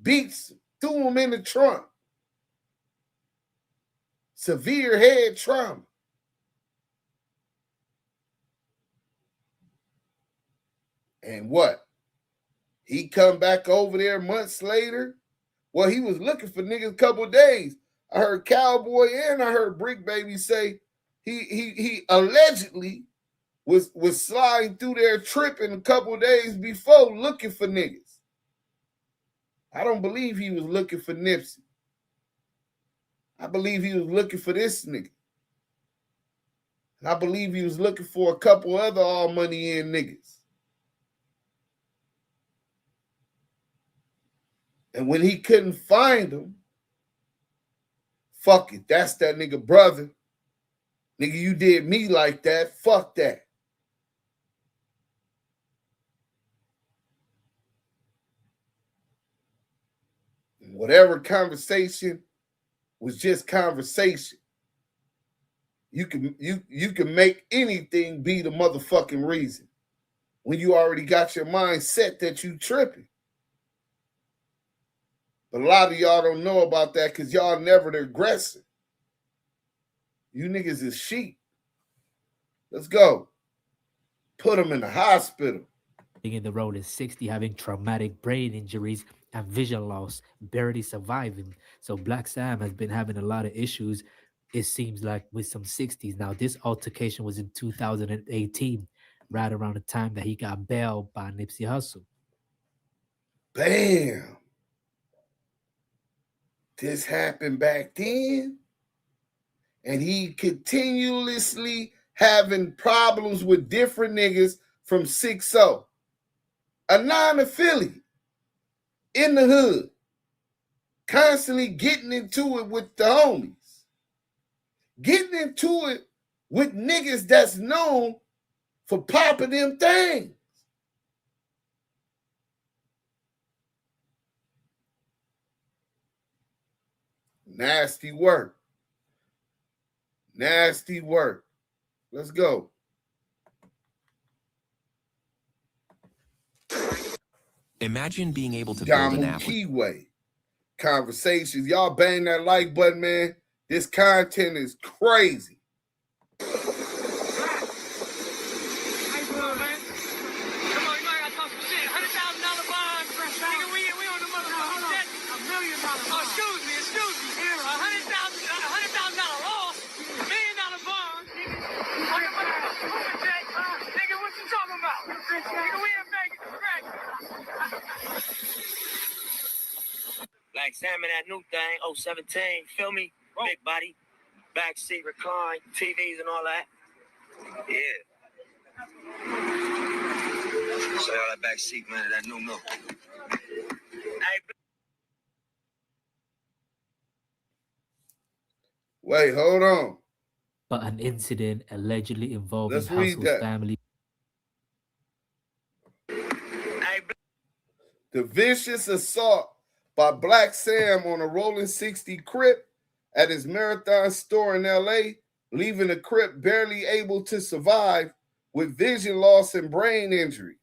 Speaker 4: Beats him, threw him in the trunk. Severe head trauma. And what? He come back over there months later? Well, he was looking for niggas a couple of days. I heard Cowboy and I heard Brick Baby say he allegedly was sliding through there tripping a couple of days before looking for niggas. I don't believe he was looking for Nipsey. I believe he was looking for this nigga. And I believe he was looking for a couple other all money in niggas. And when he couldn't find them, fuck it, that's that nigga brother. Nigga, you did me like that. Fuck that. whatever conversation was just conversation. You can make anything be the motherfucking reason when you already got your mind set that you tripping. But a lot of y'all don't know about that because y'all never the aggressor. You niggas is sheep. Let's go. Put them in the hospital.
Speaker 7: In the road is 60, having traumatic brain injuries and vision loss, barely surviving. So Black Sam has been having a lot of issues, it seems like, with some 60s. Now, this altercation was in 2018, right around the time that he got bailed by Nipsey Hussle.
Speaker 4: Bam. This happened back then. And he continuously having problems with different niggas from 6-0. A non-affiliate in the hood. Constantly getting into it with the homies. Getting into it with niggas that's known for popping them things. Nasty work. Nasty work. Let's go.
Speaker 12: Imagine being able to build an
Speaker 4: Damu Kiwe Conversations. Y'all bang that like button, man. This content is crazy.
Speaker 10: Like Sam and that new thing, 017, feel me? Big body, backseat recline, TVs and all that. Yeah. So all that backseat, man, that new milk.
Speaker 4: Wait, hold on.
Speaker 7: But an incident allegedly involving Hussle's family.
Speaker 4: The vicious assault by Black Sam on a rolling 60 Crip at his Marathon store in LA, leaving the Crip barely able to survive with vision loss and brain injuries.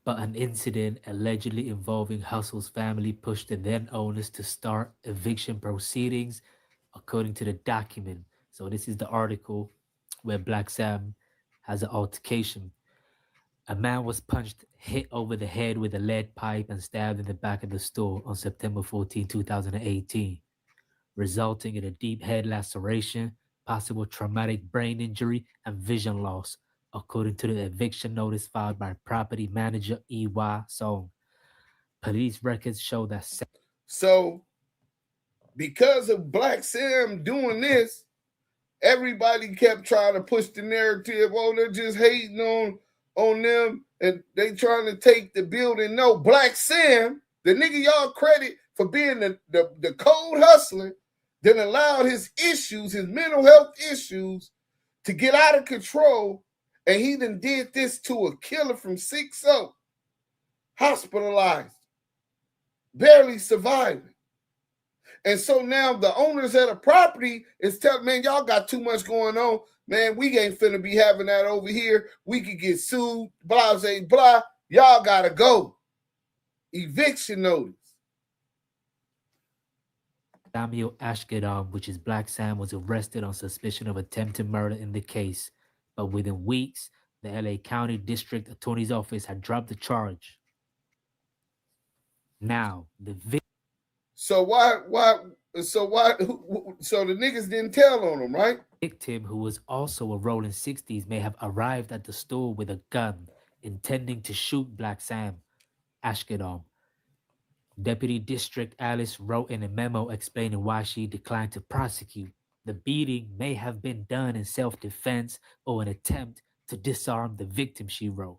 Speaker 7: But an incident allegedly involving Hussle's family pushed the then owners to start eviction proceedings, according to the document. So this is the article where Black Sam has an altercation. A man was punched, hit over the head with a lead pipe, and stabbed in the back of the store on September 14, 2018, resulting in a deep head laceration, possible traumatic brain injury, and vision loss, according to the eviction notice filed by property manager E.Y. Song. Police records show that.
Speaker 4: So, because of Black Sam doing this, everybody kept trying to push the narrative, oh, they're just hating on them and they trying to take the building. No, Black Sam, the nigga y'all credit for being the cold hustler, then allowed his issues, his mental health issues, to get out of control, and he done did this to a killer from 6-0, hospitalized, barely surviving. And so now the owners of the property is telling, man, y'all got too much going on. Man, we ain't finna be having that over here. We could get sued, blah, blah, blah. Y'all gotta go. Eviction notice.
Speaker 7: Samuel Ashkedom, which is Black Sam, was arrested on suspicion of attempted murder in the case. But within weeks, the LA County District Attorney's Office had dropped the charge. Now,
Speaker 4: So the niggas didn't tell on him, right?
Speaker 7: Victim, who was also a rolling 60s, may have arrived at the store with a gun, intending to shoot Black Sam Ashkedom. Deputy District Alice wrote in a memo explaining why she declined to prosecute. The beating may have been done in self-defense or an attempt to disarm the victim, she wrote.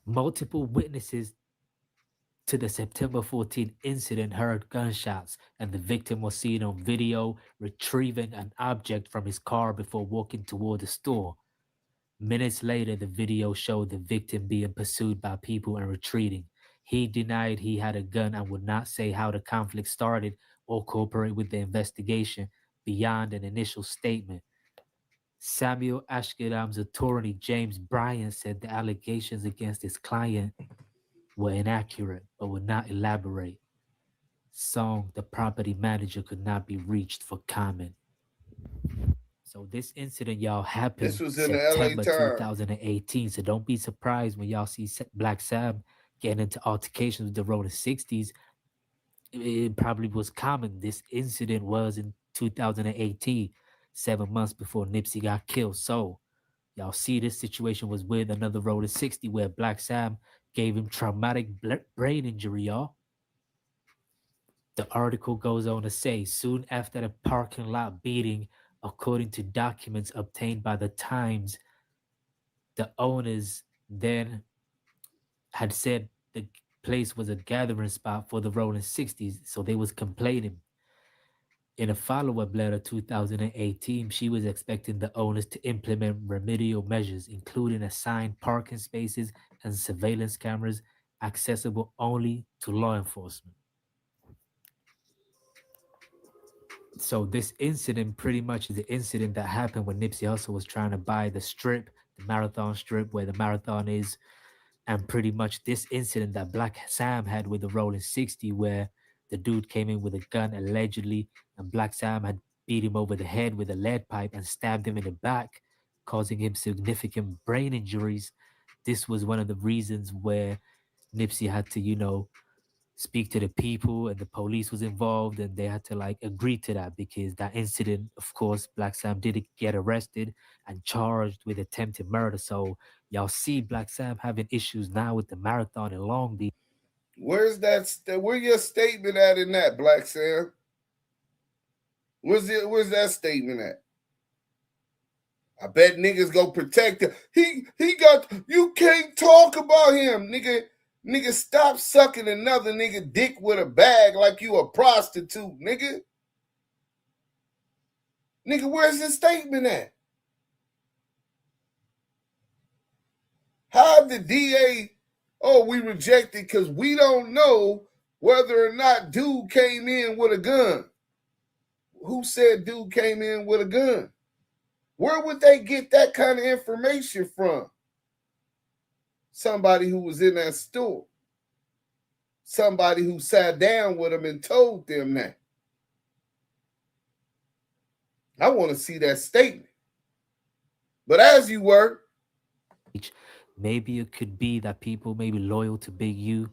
Speaker 7: Multiple witnesses to the September 14 incident heard gunshots, and the victim was seen on video retrieving an object from his car before walking toward the store. Minutes later, the video showed the victim being pursued by people and retreating. He denied he had a gun and would not say how the conflict started or cooperate with the investigation beyond an initial statement. Samuel Ashkedam's attorney, James Bryan, said the allegations against his client were inaccurate but would not elaborate. Song, the property manager, could not be reached for comment. So this incident, y'all, happened
Speaker 4: This was in
Speaker 7: September
Speaker 4: the LA Times.
Speaker 7: 2018. So don't be surprised when y'all see Black Sam getting into altercations with the Rolling 60s. It probably was common. This incident was in 2018, 7 months before Nipsey got killed. So y'all see this situation was with another Rolling 60 where Black Sam gave him traumatic brain injury, y'all. The article goes on to say, soon after the parking lot beating, according to documents obtained by the Times, the owners then had said the place was a gathering spot for the Rolling 60s, so they was complaining. In a follow-up letter 2018, she was expecting the owners to implement remedial measures, including assigned parking spaces and surveillance cameras accessible only to law enforcement. So this incident pretty much is the incident that happened when Nipsey Hussle was trying to buy the strip, the Marathon strip where the Marathon is. And pretty much this incident that Black Sam had with the Rolling 60 where the dude came in with a gun allegedly and Black Sam had beat him over the head with a lead pipe and stabbed him in the back, causing him significant brain injuries. This was one of the reasons where Nipsey had to, speak to the people and the police was involved and they had to agree to that because that incident, of course, Black Sam did get arrested and charged with attempted murder. So y'all see Black Sam having issues now with the Marathon in Long Beach.
Speaker 4: Where's where your statement at in that, Black Sam? Where's that statement at? I bet niggas go protect him. You can't talk about him, nigga. Nigga, stop sucking another nigga dick with a bag like you a prostitute, nigga. Nigga, where's his statement at? How the DA, we rejected because we don't know whether or not dude came in with a gun. Who said dude came in with a gun? Where would they get that kind of information from? Somebody who was in that store. Somebody who sat down with them and told them that. I want to see that statement. But as you were,
Speaker 7: maybe it could be that people may be loyal to Big U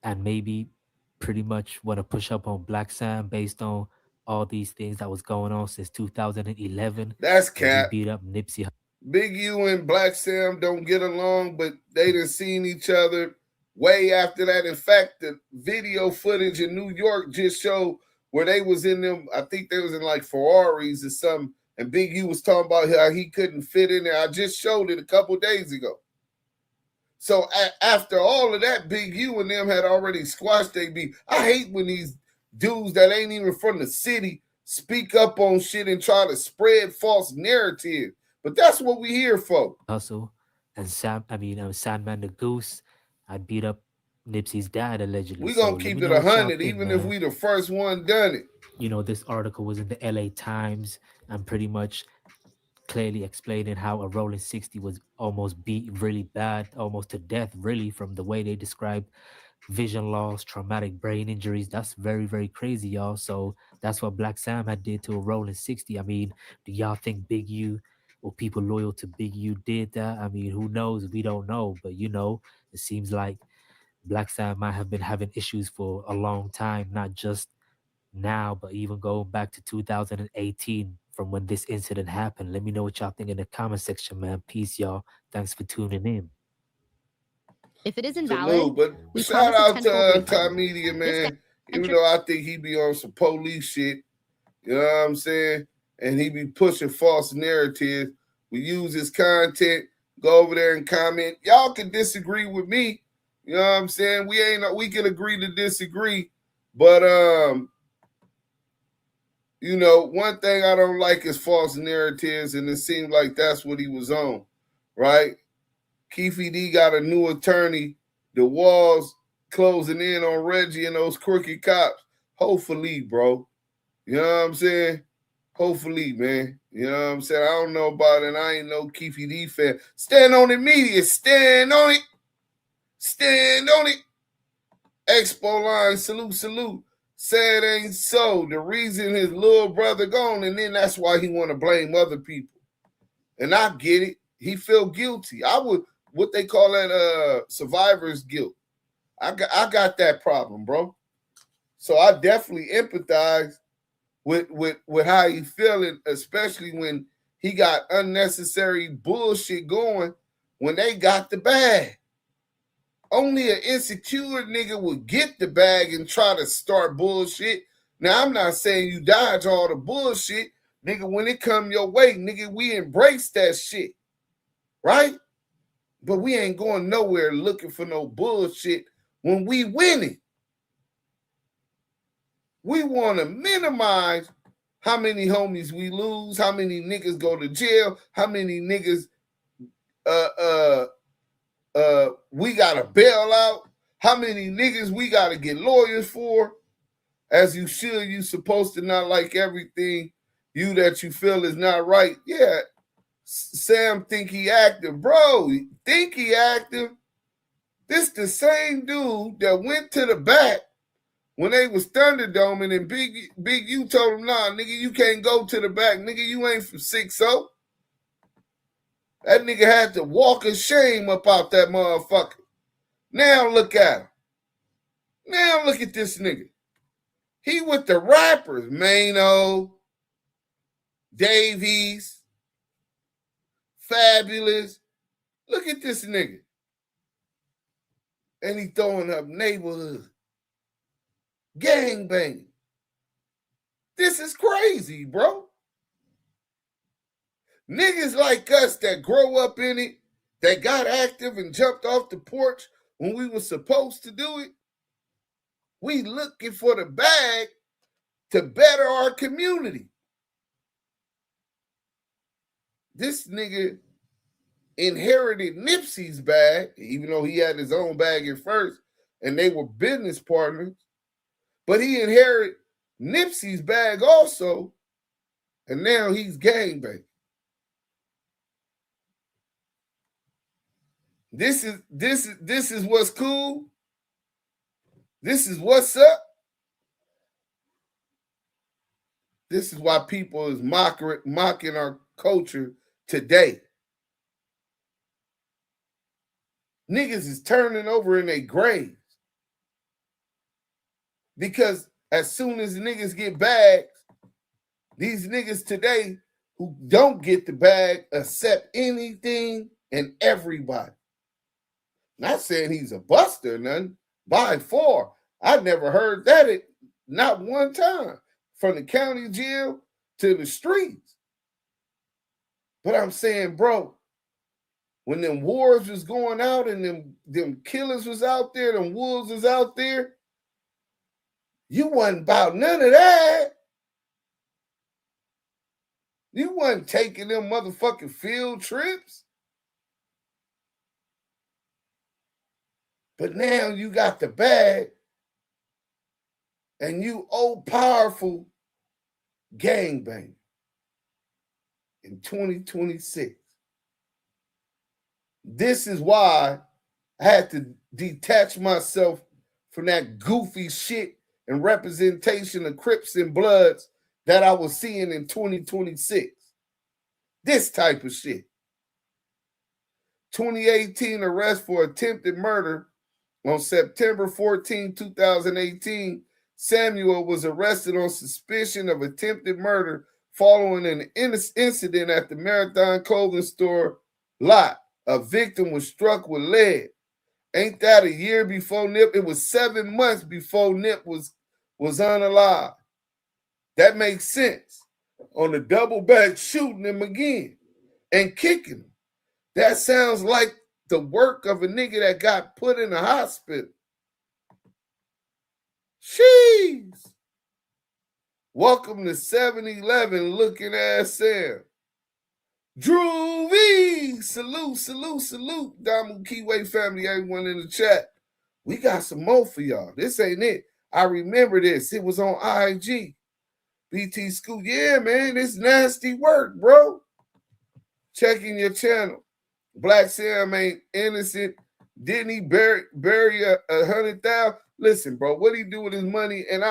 Speaker 7: and maybe pretty much want to push up on Black Sam based on all these things that was going on since 2011.
Speaker 4: That's cap.
Speaker 7: He beat up Nipsey.
Speaker 4: Big U and Black Sam don't get along, but they done seen each other way after that. In fact, the video footage in New York just showed where they was in them, I think they was in Ferraris or something, and Big U was talking about how he couldn't fit in there. I just showed it a couple days ago. So after all of that, Big U and them had already squashed their beef. I hate when these dudes that ain't even from the city speak up on shit and try to spread false narrative. But that's what we here for.
Speaker 7: Hustle and Sandman the Goose, I beat up Nipsey's dad allegedly.
Speaker 4: We gonna keep it 100, even if we the first one done it.
Speaker 7: This article was in the LA Times and pretty much clearly explaining how a Rolling 60 was almost beat really bad, almost to death, really, from the way they described vision loss, traumatic brain injuries. That's very, very crazy, y'all. So that's what Black Sam had did to a Rolling 60. I mean, do y'all think Big U or people loyal to Big U did that? I mean, who knows? We don't know. But, it seems like Black Sam might have been having issues for a long time, not just now, but even going back to 2018 from when this incident happened. Let me know what y'all think in the comment section, man. Peace, y'all. Thanks for tuning in.
Speaker 13: If it is invalid,
Speaker 4: but shout out to Time Media, man. Even though I think he be on some police shit, you know what I'm saying? And he be pushing false narratives. We use his content. Go over there and comment. Y'all can disagree with me. You know what I'm saying? We can agree to disagree. But one thing I don't like is false narratives, and it seemed like that's what he was on. right? Keefe D got a new attorney. The walls closing in on Reggie and those crooked cops. Hopefully, bro. You know what I'm saying? Hopefully, man. You know what I'm saying? I don't know about it. I ain't no Keefe D fan. Stand on it, media. Stand on it. Stand on it. Expo line, salute, salute. Said ain't so. The reason his little brother gone, and then that's why he want to blame other people. And I get it. He feel guilty. I would, what they call that, survivor's guilt. I got that problem, bro. So I definitely empathize with how he feeling, especially when he got unnecessary bullshit going when they got the bag. Only an insecure nigga would get the bag and try to start bullshit. Now, I'm not saying you dodge all the bullshit. Nigga, when it come your way, nigga, we embrace that shit. Right? But we ain't going nowhere looking for no bullshit when we winning. We want to minimize how many homies we lose, how many niggas go to jail, how many niggas we gotta bail out, how many niggas we gotta get lawyers for. As you should, you supposed to not like everything you that you feel is not right. Yeah, Sam think he active. Bro, think he active? This the same dude that went to the back when they was Thunderdoming and Big U told him, nah, nigga, you can't go to the back. Nigga, you ain't from 6-0. That nigga had to walk of shame up out that motherfucker. Now look at him. Now look at this nigga. He with the rappers, Mano, Davies, Fabulous. Look at this nigga. And he throwing up neighborhood. Gangbang. This is crazy, bro. Niggas like us that grow up in it, that got active and jumped off the porch when we were supposed to do it, we looking for the bag to better our community. This nigga inherited Nipsey's bag, even though he had his own bag at first, and they were business partners. But he inherited Nipsey's bag also, and now he's gangbang. This is what's cool. This is what's up. This is why people is mocking our culture today. Niggas is turning over in their graves. Because as soon as niggas get bags, these niggas today who don't get the bag accept anything and everybody. Not saying he's a buster or nothing. By far, I never heard that not one time. From the county jail to the streets. But I'm saying, bro, when them wars was going out and them killers was out there, them wolves was out there, you wasn't about none of that. You wasn't taking them motherfucking field trips. But now you got the bag and you old powerful gangbang in 2026. This is why I had to detach myself from that goofy shit and representation of Crips and Bloods that I was seeing in 2026. This type of shit. 2018 arrest for attempted murder. On September 14, 2018, Samuel was arrested on suspicion of attempted murder following an incident at the Marathon clothing store lot. A victim was struck with lead. Ain't that a year before Nip? It was 7 months before Nip was unalive. That makes sense. On the double back, shooting him again and kicking him. That sounds like the work of a nigga that got put in a hospital. Jeez. Welcome to 7-Eleven looking ass Sam. Drew V, salute. Damu Kiwe family, everyone in the chat. We got some more for y'all. This ain't it. I remember this. It was on IG. BT School. Yeah, man, it's nasty work, bro. Checking your channel. Black Sam ain't innocent. Didn't he bury 100,000? Listen, bro, what he do with his money? And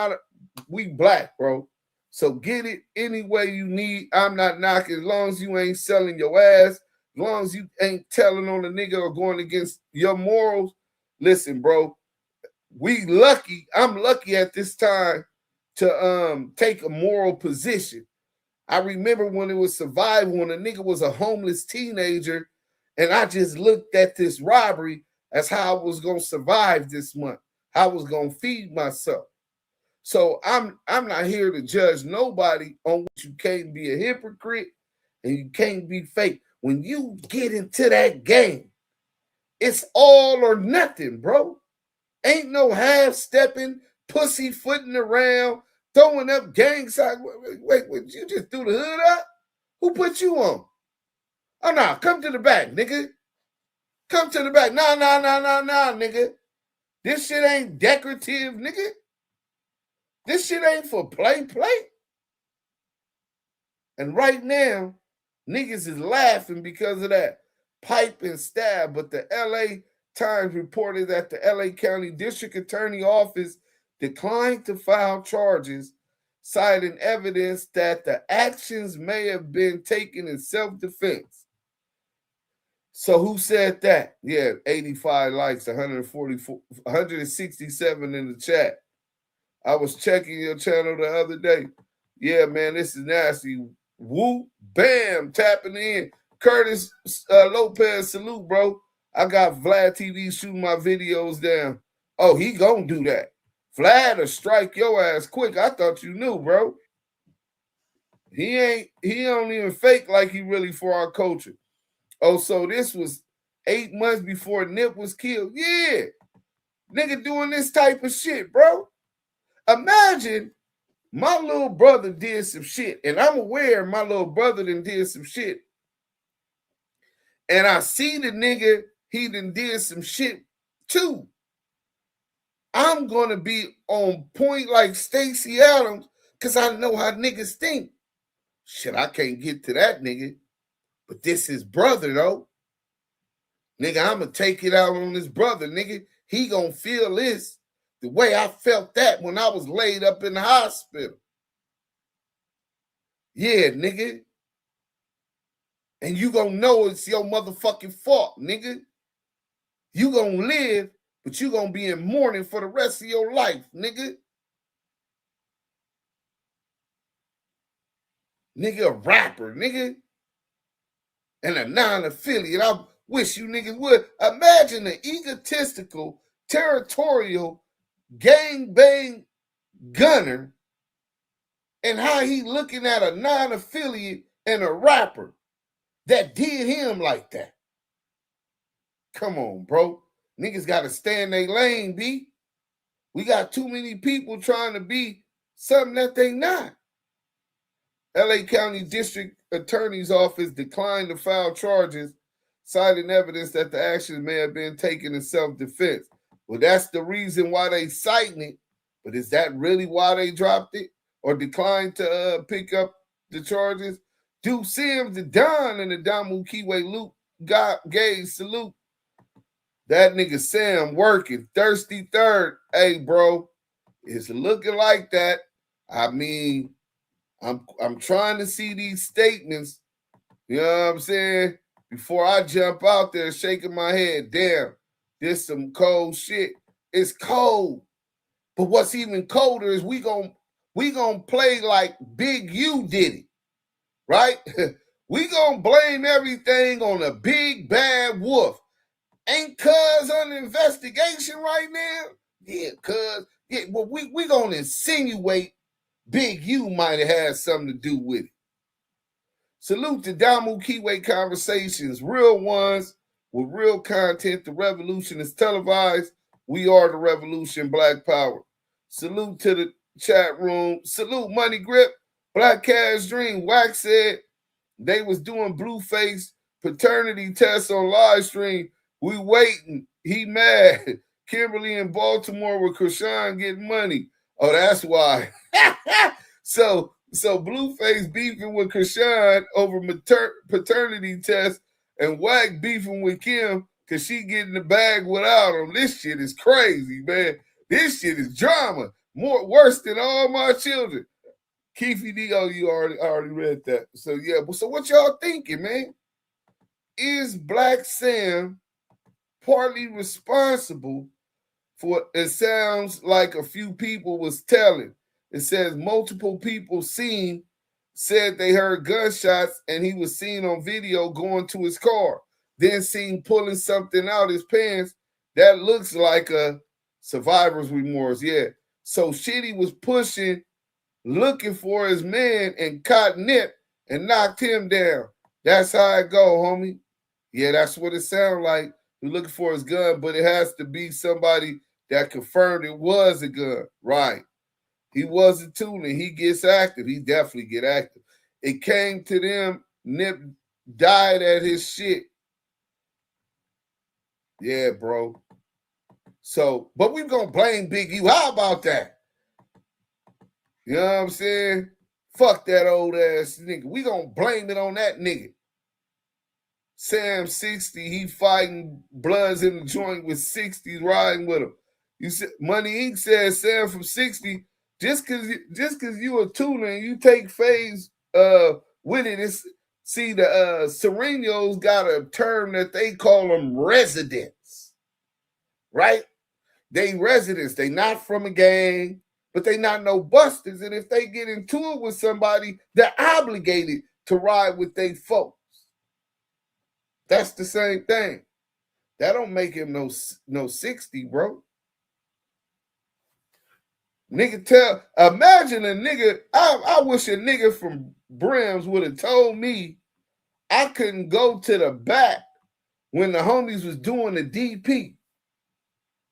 Speaker 4: we black, bro. So get it any way you need. I'm not knocking as long as you ain't selling your ass, as long as you ain't telling on a nigga or going against your morals. Listen, bro, we lucky. I'm lucky at this time to take a moral position. I remember when it was survival, when a nigga was a homeless teenager, and I just looked at this robbery as how I was gonna survive this month, how I was gonna feed myself. So I'm not here to judge nobody on what you can't be a hypocrite and you can't be fake. When you get into that game, it's all or nothing, bro. Ain't no half-stepping, pussyfooting around, throwing up gang signs. Wait, you just threw the hood up? Who put you on? Oh, no, come to the back, nigga. Come to the back. Nah, nigga. This shit ain't decorative, nigga. This shit ain't for play. And right now, niggas is laughing because of that pipe and stab. But the LA Times reported that the LA County District Attorney Office declined to file charges, citing evidence that the actions may have been taken in self-defense. So who said that? Yeah, 85 likes, 167 in the chat. I was checking your channel the other day. Yeah, man, this is nasty. Woo, bam, tapping in. Curtis Lopez, salute, bro. I got Vlad TV shooting my videos down. Oh, he gonna do that. Vlad will strike your ass quick. I thought you knew, bro. He don't even fake like he really for our culture. Oh, so this was 8 months before Nip was killed. Yeah. Nigga doing this type of shit, bro. Imagine my little brother did some shit, and I'm aware my little brother did some shit. And I see the nigga, he did some shit too. I'm going to be on point like Stacey Adams because I know how niggas think. Shit, I can't get to that nigga. But this is brother, though. Nigga, I'm going to take it out on this brother, nigga. He going to feel this the way I felt that when I was laid up in the hospital. Yeah, nigga. And you going to know it's your motherfucking fault, nigga. You going to live, but you going to be in mourning for the rest of your life, nigga. Nigga, a rapper, nigga. And a non-affiliate. I wish you niggas would. Imagine an egotistical, territorial, gangbang gunner and how he looking at a non-affiliate and a rapper that did him like that. Come on, bro. Niggas got to stay in their lane, B. We got too many people trying to be something that they not. LA County District Attorney's Office declined to file charges, citing evidence that the actions may have been taken in self-defense. Well, that's the reason why they citing it. But is that really why they dropped it or declined to pick up the charges? Duse M, the Don, and the Damu Kiwe Luke Gage salute. That nigga Sam working. Thirsty third. Hey, bro, it's looking like that. I mean, I'm trying to see these statements, you know what I'm saying, before I jump out there shaking my head. Damn, this some cold shit. It's cold. But what's even colder is we gonna play like Big U did it, right? We gonna blame everything on a big bad wolf. Ain't cuz under investigation right now? Yeah, cuz. Yeah, well, we gonna insinuate Big U might have had something to do with it. Salute to Damu Kiwe Conversations, real ones with real content. The revolution is televised. We are the revolution, Black Power. Salute to the chat room. Salute Money Grip, Black Cash Dream. Wack said, They was doing Blueface paternity tests on live stream. We waiting. He mad. Kimberly in Baltimore with Krishan getting money. Oh, that's why. So Blueface beefing with Krishan over paternity test, and Wack beefing with Kim because she getting the bag without him. This shit is crazy, man. This shit is drama. Worse than All My Children. Keefe D, oh, you already read that. So yeah, so what y'all thinking, man? Is Black Sam partly responsible for it? Sounds like a few people was telling. It says multiple people said they heard gunshots and he was seen on video going to his car, then seen pulling something out his pants that looks like a survivor's remorse. Yeah. So Shitty was pushing, looking for his man and caught Nip and knocked him down. That's how it go, homie. Yeah, that's what it sounds like. He's looking for his gun, but it has to be somebody that confirmed it was a gun. Right. He wasn't tuning. He gets active. He definitely get active. It came to them. Nip died at his shit. Yeah, bro. So, but we're going to blame Big U. How about that? You know what I'm saying? Fuck that old ass nigga. We going to blame it on that nigga. Sam 60, he fighting Bloods in the joint with 60s riding with him. You said Money Inc. says Sam from 60, just cause you a tuner and you take phase with it. It's, see, the Serenos got a term that they call them residents, right? They residents. They not from a gang, but they not no busters. And if they get into it with somebody, they're obligated to ride with they folks. That's the same thing. That don't make him no 60, bro. Nigga imagine a nigga, I wish a nigga from Brims would have told me I couldn't go to the back when the homies was doing the DP.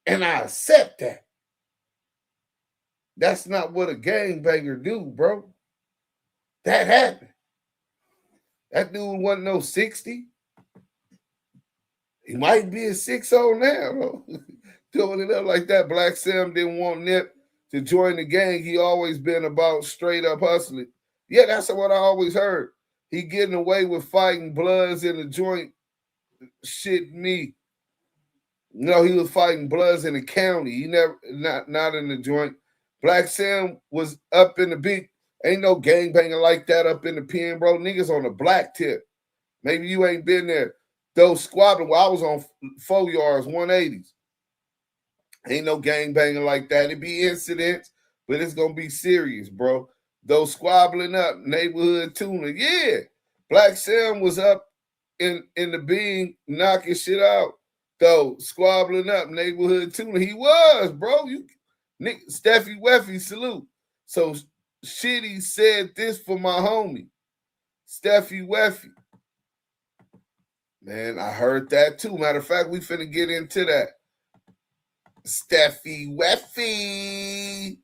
Speaker 4: And I accept that. That's not what a gangbanger do, bro. That happened. That dude wasn't no 60. He might be a 6-0 now, though. Doing it up like that. Black Sam didn't want Nip to join the gang. He always been about straight up hustling. Yeah, that's what I always heard. He getting away with fighting Bloods in the joint. Shit me. No, he was fighting Bloods in the county. He never not in the joint. Black Sam was up in the beat. Ain't no gangbanger like that up in the pen, bro. Niggas on the black tip. Maybe you ain't been there. Those squabbling, well, I was on 4 yards, 180s. Ain't no gangbanger like that. It be incidents, but it's going to be serious, bro. Those squabbling up, neighborhood tuner. Yeah, Black Sam was up in the being knocking shit out. Though, squabbling up, neighborhood tuner. He was, bro. Steffi Weffy, salute. So, Shitty said this for my homie, Steffi Weffy. Man, I heard that too. Matter of fact, we finna get into that. Steffi Weffy.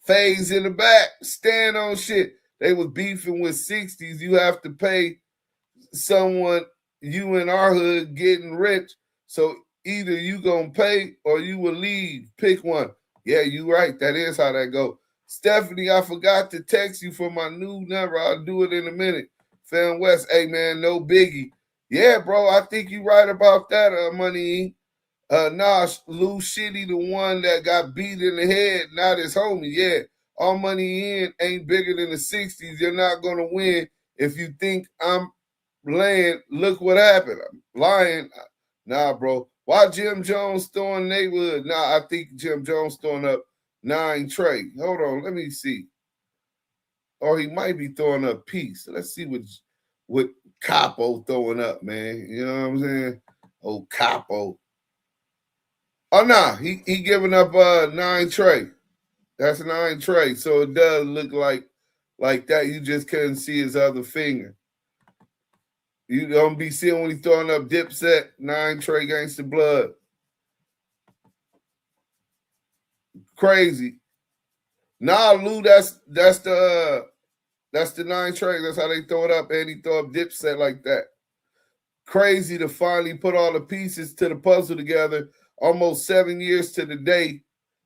Speaker 4: Phase in the back. Stand on shit. They was beefing with 60s. You have to pay someone, you in our hood, getting rich. So either you gonna pay or you will leave. Pick one. Yeah, you right. That is how that go. Stephanie, I forgot to text you for my new number. I'll do it in a minute. Fan West, hey man, no biggie. Yeah, bro, I think you right about that, Money. Nah, Lou Shitty, the one that got beat in the head, not his homie. Yeah, All Money In ain't bigger than the 60s. You're not going to win if you think I'm laying. Look what happened. I'm lying. Nah, bro. Why Jim Jones throwing neighborhood? Nah, I think Jim Jones throwing up 9 Trey. Hold on, let me see. Or he might be throwing up Peace. Let's see what Capo throwing up, man. You know what I'm saying? Oh, Capo. Oh, nah, he giving up 9 Trey. That's 9 Trey. So it does look like that. You just couldn't see his other finger. You don't be seeing when he throwing up Dipset, 9 Trey Gangster Blood. Crazy. Nah, Lou, that's the That's the 9 track. That's how they throw it up. And he throw up Dipset like that. Crazy to finally put all the pieces to the puzzle together. Almost 7 years to the day.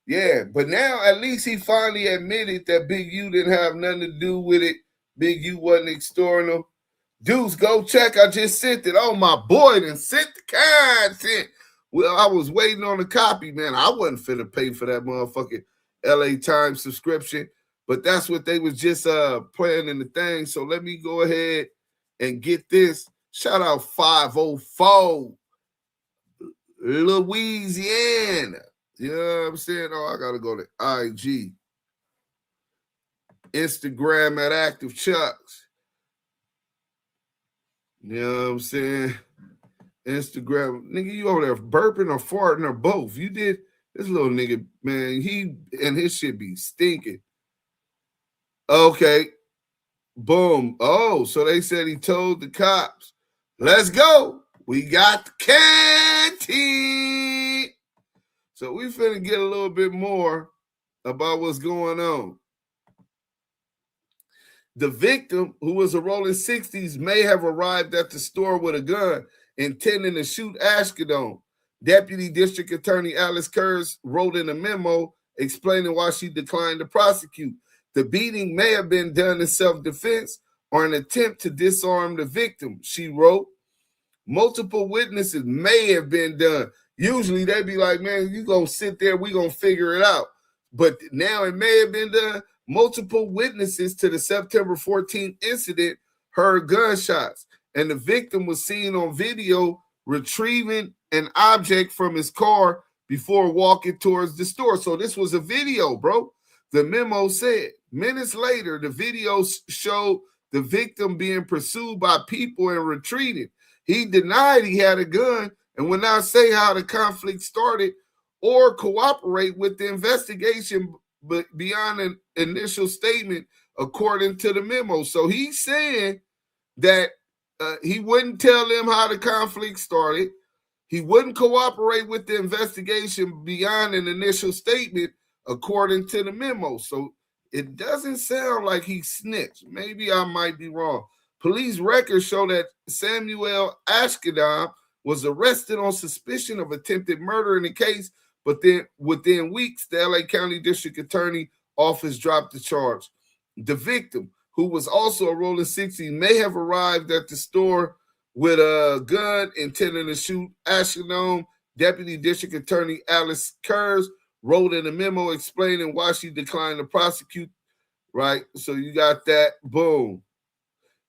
Speaker 4: Yeah, but now at least he finally admitted that Big U didn't have nothing to do with it. Big U wasn't extorting him. Deuce, go check. I just sent it. Oh, my boy done sent the content. Well, I was waiting on the copy, man. I wasn't finna pay for that motherfucking LA Times subscription. But that's what they was just playing in the thing. So let me go ahead and get this. Shout out 504 Louisiana. You know what I'm saying? Oh, I got to go to IG. Instagram at Active Chucks. You know what I'm saying? Instagram. Nigga, you over there burping or farting or both. You did. This little nigga, man, he and his shit be stinking. Okay. Boom. Oh, so they said he told the cops, let's go. We got the canteen. So we finna get a little bit more about what's going on. The victim, who was a rolling 60s, may have arrived at the store with a gun intending to shoot Akademiks. Deputy District Attorney Alice Kurz wrote in a memo explaining why she declined to prosecute. The beating may have been done in self-defense or an attempt to disarm the victim, she wrote. Multiple witnesses may have been done. Usually they be like, man, you gonna sit there, we gonna figure it out. But now it may have been done. Multiple witnesses to the September 14th incident heard gunshots, and the victim was seen on video retrieving an object from his car before walking towards the store. So this was a video, bro. The memo said, minutes later, the video showed the victim being pursued by people and retreated. He denied he had a gun and would not say how the conflict started or cooperate with the investigation but beyond an initial statement, according to the memo. So he's saying that he wouldn't tell them how the conflict started. He wouldn't cooperate with the investigation beyond an initial statement, according to the memo. So it doesn't sound like he snitched. Maybe I might be wrong. Police records show that Samuel Akademiks was arrested on suspicion of attempted murder in the case, but then within weeks, the LA County District Attorney Office dropped the charge. The victim, who was also a rolling 60, may have arrived at the store with a gun intending to shoot Akademiks. Deputy District Attorney Alice Kurz wrote in a memo explaining why she declined to prosecute, right? So you got that, boom.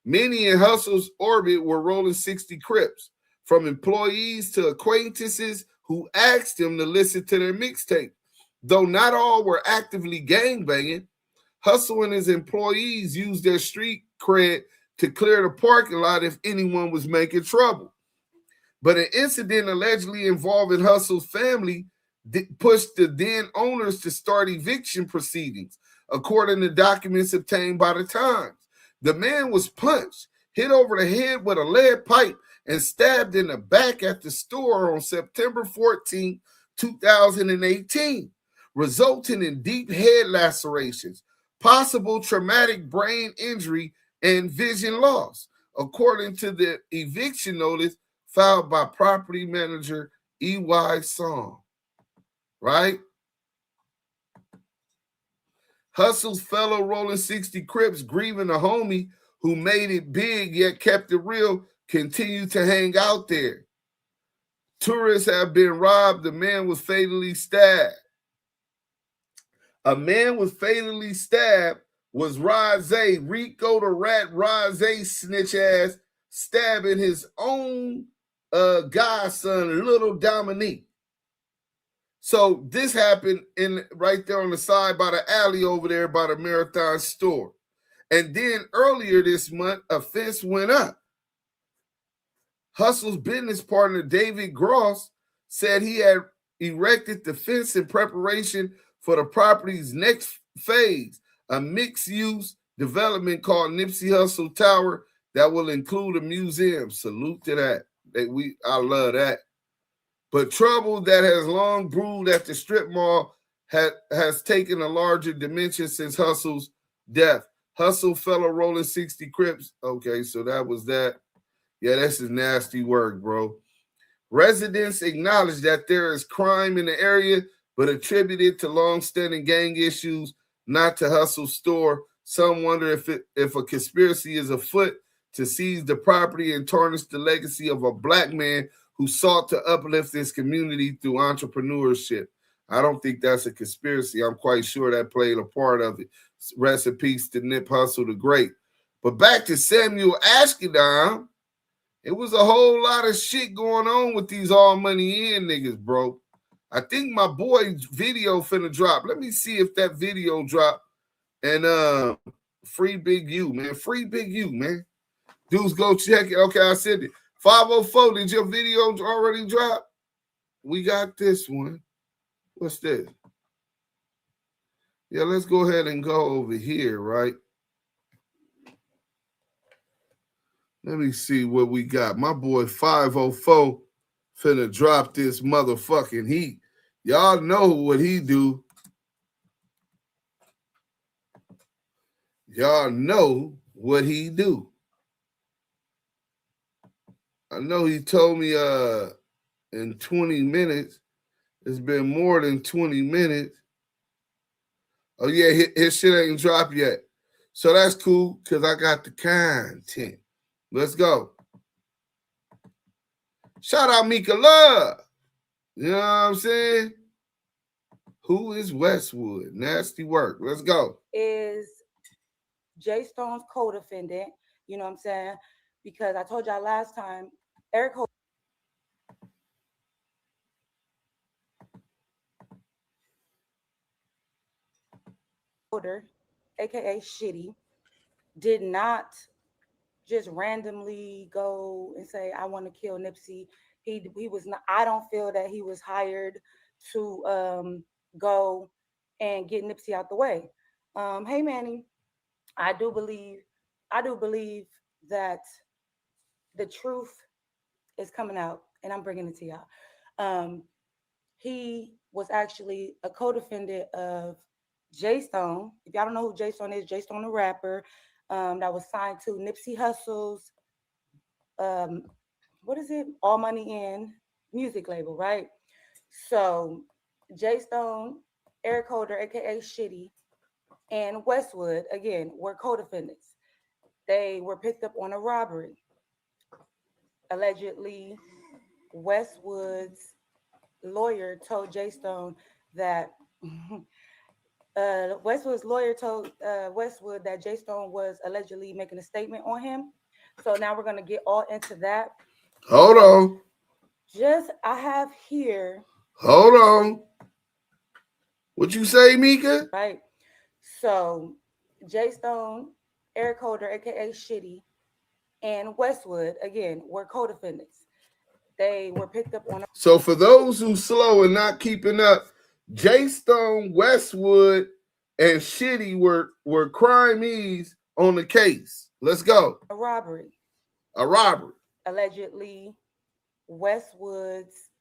Speaker 4: Many in Hustle's orbit were rolling 60 Crips, from employees to acquaintances who asked him to listen to their mixtape. Though not all were actively gangbanging, Hustle and his employees used their street cred to clear the parking lot if anyone was making trouble. But an incident allegedly involving Hustle's family pushed the then owners to start eviction proceedings, according to documents obtained by the Times. The man was punched, hit over the head with a lead pipe, and stabbed in the back at the store on September 14, 2018, resulting in deep head lacerations, possible traumatic brain injury, and vision loss, according to the eviction notice filed by property manager E.Y. Song. Right? Hustle's fellow rolling 60 Crips, grieving a homie who made it big yet kept it real, continue to hang out there. Tourists have been robbed. The man was fatally stabbed. A man was fatally stabbed was Roze, Rico the Rat, Roze snitch ass, stabbing his own godson, little Dominique. So this happened in right there on the side by the alley over there by the Marathon store. And then earlier this month, a fence went up. Hustle's business partner, David Gross, said he had erected the fence in preparation for the property's next phase, a mixed-use development called Nipsey Hussle Tower that will include a museum. Salute to that. I love that. But trouble that has long brewed at the strip mall has taken a larger dimension since Hustle's death. Hustle fellow rolling 60 Crips. Okay, so that was that. Yeah, this is nasty work, bro. Residents acknowledge that there is crime in the area, but attribute it to long-standing gang issues, not to Hustle's store. Some wonder if a conspiracy is afoot to seize the property and tarnish the legacy of a black man who sought to uplift his community through entrepreneurship. I don't think that's a conspiracy. I'm quite sure that played a part of it. Rest in peace to Nip Hussle the Great. But back to Samuel Ashkadam, it was a whole lot of shit going on with these all money in niggas, bro. I think my boy's video finna drop. Let me see if that video drop. And free Big U, man. Free Big U, man. Dudes, go check it. Okay, I said it. 504, did your video already drop? We got this one. What's this? Yeah, let's go ahead and go over here, right? Let me see what we got. My boy 504 finna drop this motherfucking heat. Y'all know what he do. Y'all know what he do. I know he told me in 20 minutes. It's been more than 20 minutes. Oh, yeah, his shit ain't dropped yet. So that's cool because I got the content. Let's go. Shout out Mika Love. You know what I'm saying? Who is Westwood? Nasty work. Let's go.
Speaker 14: Is Jay Stone's co-defendant. You know what I'm saying? Because I told y'all last time, Eric Holder, aka Shitty, did not just randomly go and say, I want to kill Nipsey. He was not, I don't feel that he was hired to go and get Nipsey out the way. Hey Manny, I do believe that the truth is coming out, and I'm bringing it to y'all. He was actually a co-defendant of Jay Stone. If y'all don't know who Jay Stone is, Jay Stone, the rapper, that was signed to Nipsey Hussle's, what is it? All Money In music label, right? So Jay Stone, Eric Holder, aka Shitty, and Westwood, again, were co-defendants. They were picked up on a robbery. Allegedly, Westwood's lawyer told Jay Stone that Westwood's lawyer told Westwood that Jay Stone was allegedly making a statement on him. So now we're going to get all into that.
Speaker 4: Hold on.
Speaker 14: I have here.
Speaker 4: Hold on. What you say, Mika?
Speaker 14: Right. So Jay Stone, Eric Holder, aka Shitty, and Westwood, again, were co-defendants. They were picked up on a...
Speaker 4: So for those who slow and not keeping up, Jay Stone, Westwood, and Shitty were crimees on the case. Let's go.
Speaker 14: A robbery. Allegedly, Westwood's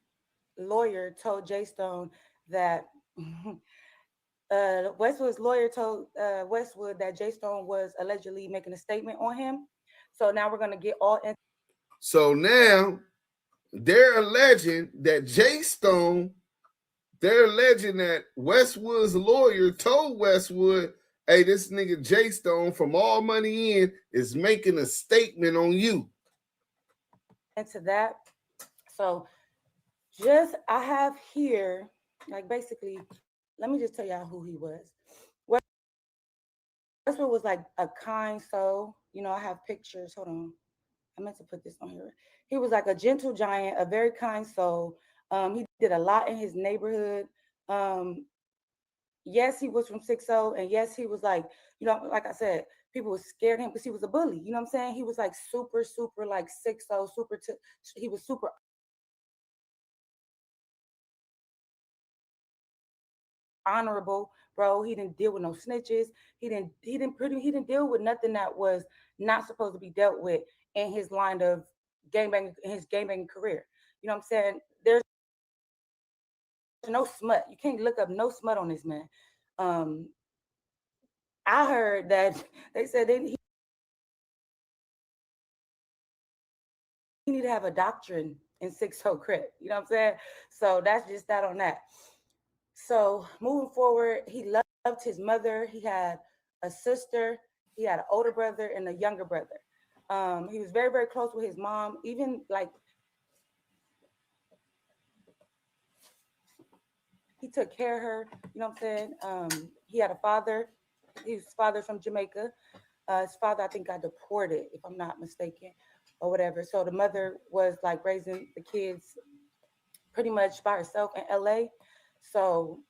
Speaker 14: lawyer told Jay Stone that Westwood's lawyer told Westwood that Jay Stone was allegedly making a statement on him. So now we're going to get all in.
Speaker 4: So now they're alleging that Jay Stone, they're alleging that Westwood's lawyer told Westwood, hey, this nigga Jay Stone from All Money In is making a statement on you.
Speaker 14: Into that. So I have here, like basically, let me just tell y'all who he was. Westwood was like a kind soul. You know, I have pictures. Hold on. I meant to put this on here. He was like a gentle giant, a very kind soul. He did a lot in his neighborhood. Yes, he was from 6-0. And yes, he was like, you know, like I said, people were scared of him because he was a bully. You know what I'm saying? He was like super like 6-0, he was super honorable, bro. He didn't deal with no snitches. He didn't deal with nothing that was not supposed to be dealt with in his line of gangbanging career. You know what I'm saying? There's no smut. You can't look up no smut on this man. I heard that they said he need to have a doctrine in 6-0 Crip. You know what I'm saying? So that's just that on that. So moving forward, he loved his mother. He had a sister. He had an older brother and a younger brother. He was very, very close with his mom. Even like he took care of her. You know what I'm saying? He had a father. His father's from Jamaica. His father, I think, got deported, if I'm not mistaken, or whatever. So the mother was like raising the kids pretty much by herself in LA. So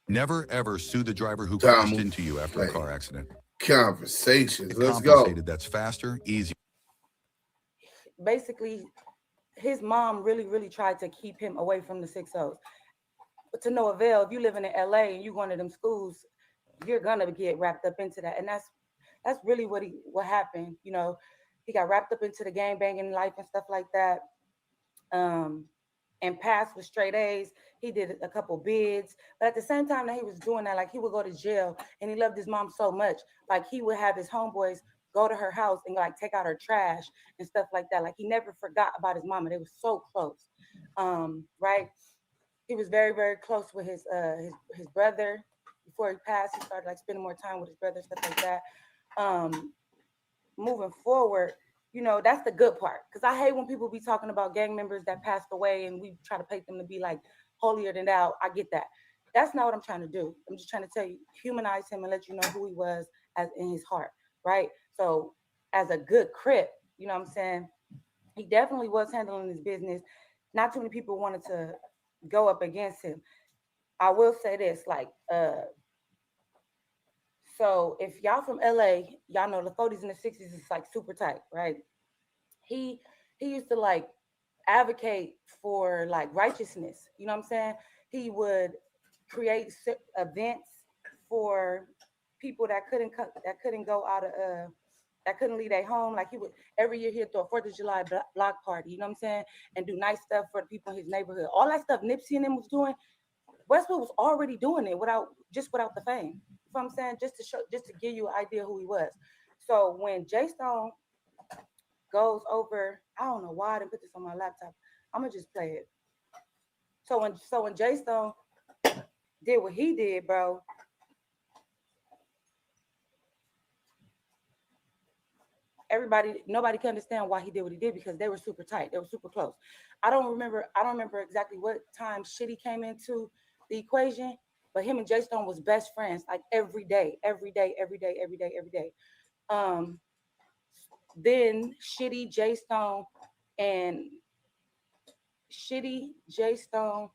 Speaker 15: never ever sue the driver who crashed into you after a car accident.
Speaker 4: Conversations. Let's go.
Speaker 15: That's faster, easier.
Speaker 14: Basically, his mom really, really tried to keep him away from the 6-0s. But to no avail. If you live in LA and you going to them schools, you're gonna get wrapped up into that. And that's really what happened. You know, he got wrapped up into the gangbanging life and stuff like that. And passed with straight A's. He did a couple bids, but at the same time that he was doing that, like he would go to jail, and he loved his mom so much, like he would have his homeboys go to her house and like take out her trash and stuff like that. Like he never forgot about his mama. They were so close, right? He was very, very close with his brother. Before he passed, he started like spending more time with his brother, stuff like that. Moving forward, you know, that's the good part. Because I hate when people be talking about gang members that passed away and we try to paint them to be like holier than thou. I get that. That's not what I'm trying to do. I'm just trying to tell you, humanize him and let you know who he was as in his heart, right? So as a good Crip, you know what I'm saying? He definitely was handling his business. Not too many people wanted to go up against him. I will say this, like, so if y'all from LA, y'all know the 40s and the 60s is like super tight, right? He used to like advocate for like righteousness. You know what I'm saying? He would create events for people that couldn't go out of that couldn't leave their home. Like he would every year he'd throw a 4th of July block party. You know what I'm saying? And do nice stuff for the people in his neighborhood. All that stuff Nipsey and them was doing. Westwood was already doing it without the fame. You know what I'm saying? Just to give you an idea who he was. So when J Stone goes over, I don't know why I didn't put this on my laptop. I'm gonna just play it. So when J Stone did what he did, bro, nobody can understand why he did what he did because they were super tight. They were super close. I don't remember exactly what time Shitty came into the equation, but him and J Stone was best friends like every day. Then Shitty, J Stone,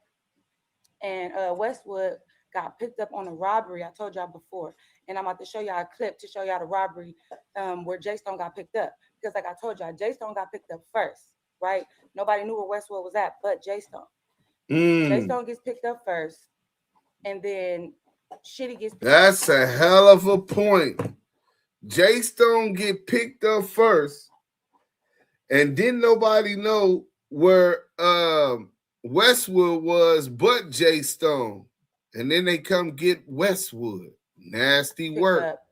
Speaker 14: and Westwood got picked up on a robbery. I told y'all before, and I'm about to show y'all a clip to show y'all the robbery where J Stone got picked up. Because like I told y'all, J Stone got picked up first, right? Nobody knew where Westwood was at, but J Stone. J Stone gets picked up first, and then Shitty gets picked up.
Speaker 4: That's a hell of a point. J Stone get picked up first, and didn't nobody know where Westwood was but J Stone. And then they come get Westwood. Nasty work.
Speaker 14: Up.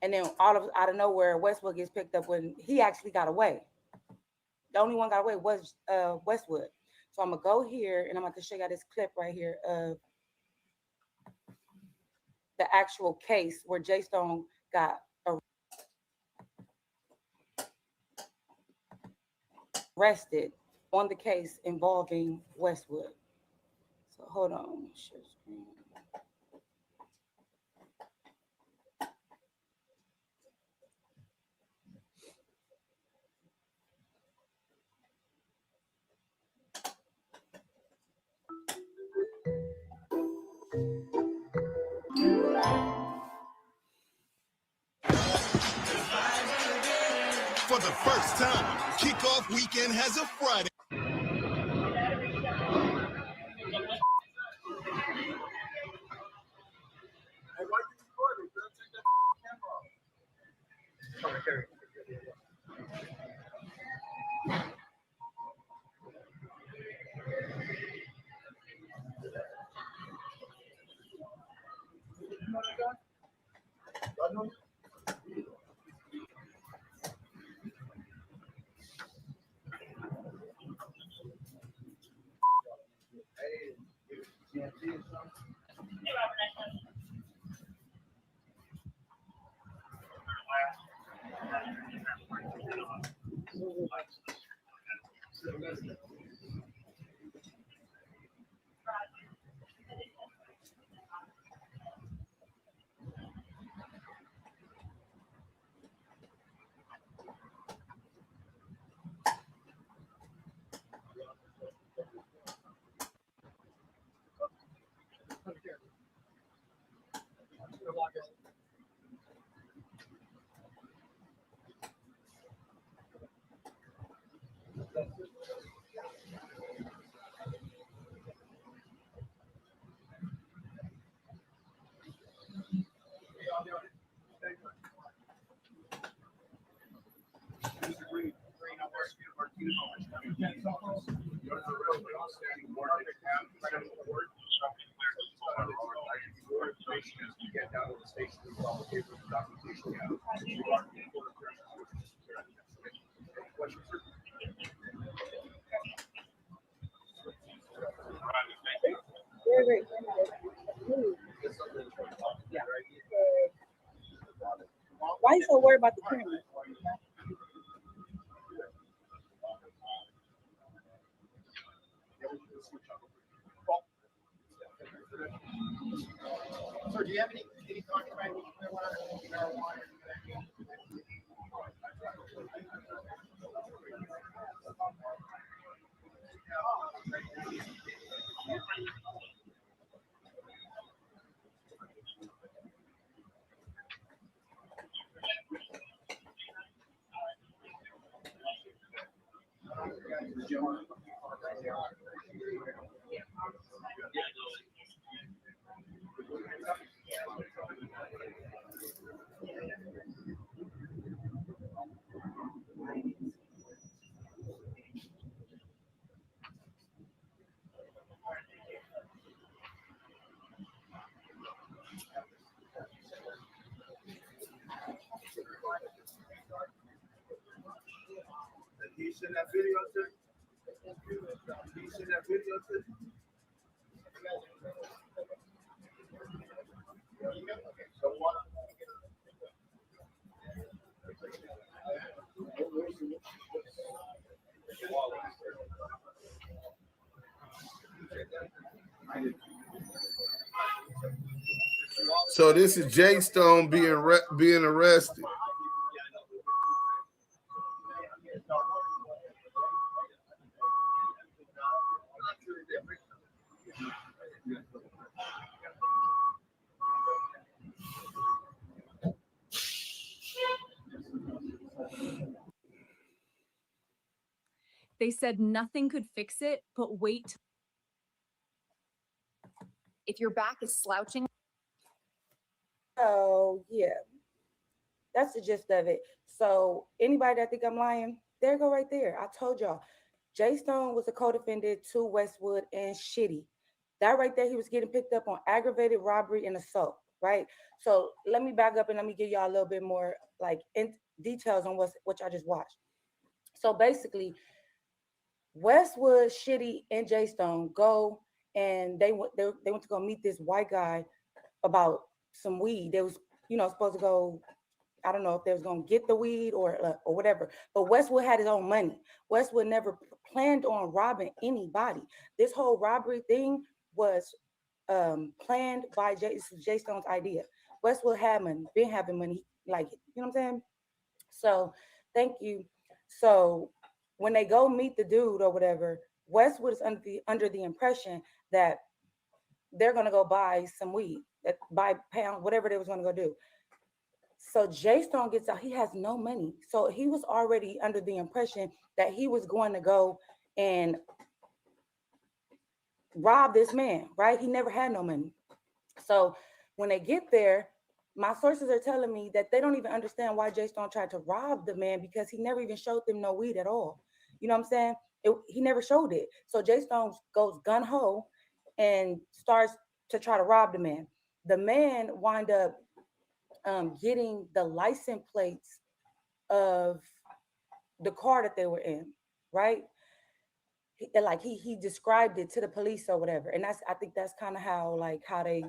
Speaker 14: And then out of nowhere, Westwood gets picked up when he actually got away. The only one got away was Westwood. So I'm gonna go here and I'm going to show you this clip right here of the actual case where J Stone got arrested on the case involving Westwood. So hold on. Share screen.
Speaker 16: For the first time, kickoff weekend has a Friday.
Speaker 14: Why are you so worried about the camera?
Speaker 2: So do you have any contract marijuana? Can you send that video to me? Can you send that video to me? Okay, so what?
Speaker 4: So this is J Stone being arrested.
Speaker 17: They said nothing could fix it, but wait. If your back is slouching.
Speaker 14: Oh, yeah. That's the gist of it. So anybody that think I'm lying, there go right there. I told y'all. J Stone was a co-defendant to Westwood and Shitty. That right there, he was getting picked up on aggravated robbery and assault, right? So let me back up and let me give y'all a little bit more like details on what y'all just watched. So basically, Westwood, Shitty, and J Stone go and they went to go meet this white guy about some weed. They was, supposed to go. I don't know if they was gonna get the weed or whatever. But Westwood had his own money. Westwood never planned on robbing anybody. This whole robbery thing was planned by J Stone's idea. Westwood had money, been having money, like it. You know what I'm saying? So thank you. So when they go meet the dude or whatever, Westwood is under the impression that they're gonna go buy some weed, buy pound, whatever they was gonna go do. So J Stone gets out, he has no money. So he was already under the impression that he was going to go and rob this man, right? He never had no money. So when they get there, my sources are telling me that they don't even understand why J Stone tried to rob the man because he never even showed them no weed at all. You know what I'm saying? He never showed it. So J Stone goes gun-ho and starts to try to rob the man. The man wind up getting the license plates of the car that they were in, right? He described it to the police or whatever, and I think that's kind of how they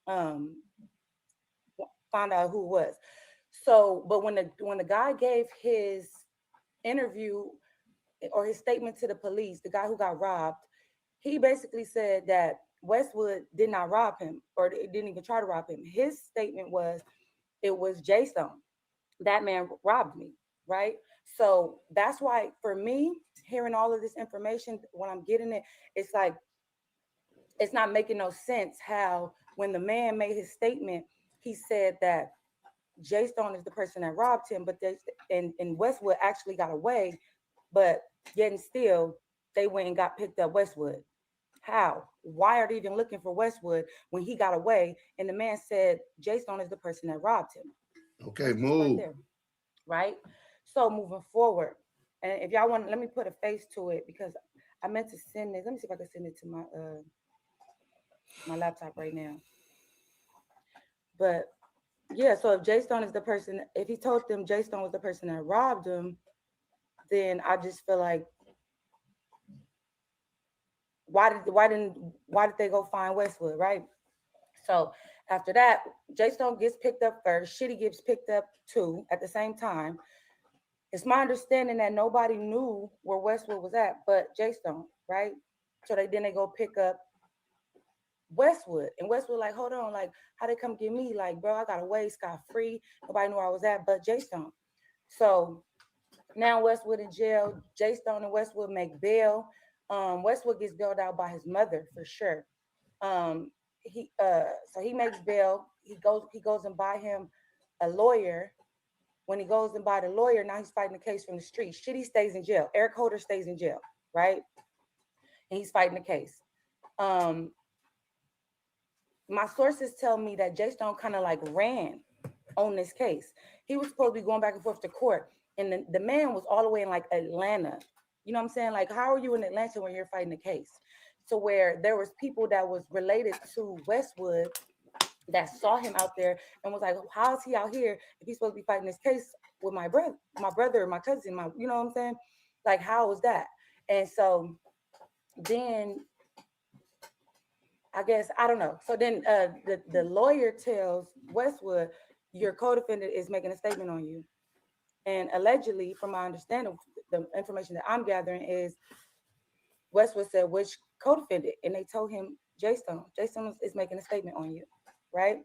Speaker 14: found out who it was. So, but when the guy gave his interview or his statement to the police, the guy who got robbed, he basically said that Westwood did not rob him or didn't even try to rob him. His statement was, it was J Stone. That man robbed me, right? So that's why for me, hearing all of this information, when I'm getting it, it's like, it's not making no sense how when the man made his statement, he said that J Stone is the person that robbed him, but and Westwood actually got away, but yet and still they went and got picked up Westwood. How? Why are they even looking for Westwood when he got away? And the man said J Stone is the person that robbed him.
Speaker 4: Okay, move.
Speaker 14: Right? So moving forward, and if y'all want, let me put a face to it because I meant to send this. Let me see if I can send it to my laptop right now. But yeah, so if Jay Stone is the person, if he told them Jay Stone was the person that robbed him, then I just feel like why did they go find Westwood, right? So after that, Jay Stone gets picked up first. Shitty gets picked up too at the same time. It's my understanding that nobody knew where Westwood was at but Jay Stone, right? So then they go pick up Westwood, and Westwood like, hold on, like, how they come get me? Like, bro, I got away scot-free. Nobody knew where I was at but Jay Stone. So now Westwood in jail. Jay Stone and Westwood make bail. Westwood gets bailed out by his mother for sure. So he makes bail. He goes and buy him a lawyer. When he goes and buy the lawyer, now he's fighting the case from the street. Shitty stays in jail. Eric Holder stays in jail, right? And he's fighting the case. My sources tell me that Jay Stone kind of like ran on this case. He was supposed to be going back and forth to court, and the man was all the way in like Atlanta. You know what I'm saying? Like, how are you in Atlanta when you're fighting the case? So where there was people that was related to Westwood that saw him out there and was like, how is he out here if he's supposed to be fighting this case with my brother, my cousin, you know what I'm saying? Like, how is that? And so then I guess, I don't know. So then the lawyer tells Westwood, your co-defendant is making a statement on you. And allegedly, from my understanding, the information that I'm gathering is Westwood said, which co-defendant? And they told him, Jay Stone. Jay Stone is making a statement on you, right?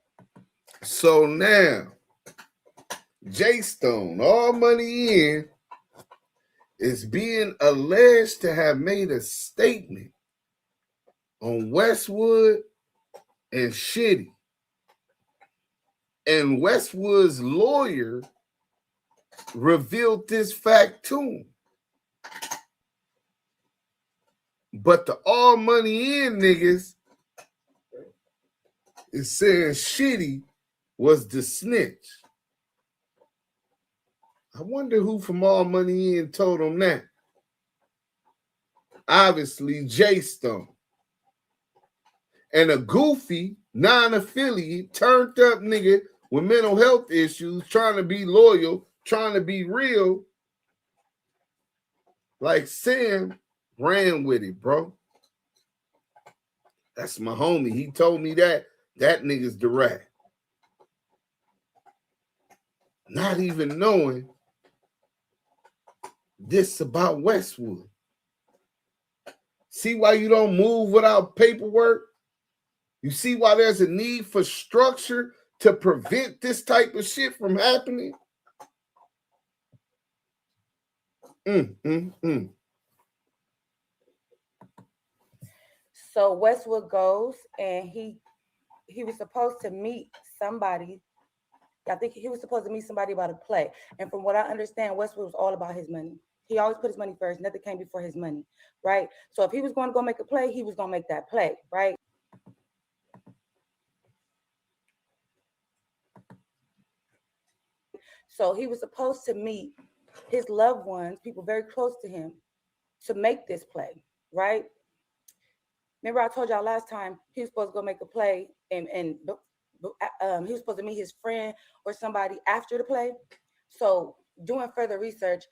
Speaker 4: So now, Jay Stone, all money in, is being alleged to have made a statement on Westwood and Shitty. And Westwood's lawyer revealed this fact to him. But the all money in niggas is saying Shitty was the snitch. I wonder who from All Money In told him that. Obviously, Jay Stone. And a goofy, non-affiliate, turned up nigga with mental health issues, trying to be loyal, trying to be real, like Sam, ran with it, bro. That's my homie. He told me that. That nigga's the rat. Not even knowing this about Westwood. See why you don't move without paperwork? You see why there's a need for structure to prevent this type of shit from happening?
Speaker 14: So Westwood goes and he was supposed to meet somebody. I think he was supposed to meet somebody about a play. And from what I understand, Westwood was all about his money. He always put his money first. Nothing came before his money, right? So if he was going to go make a play, he was going to make that play, right? So he was supposed to meet his loved ones, people very close to him, to make this play, right? Remember I told y'all last time he was supposed to go make a play and he was supposed to meet his friend or somebody after the play. So doing further research,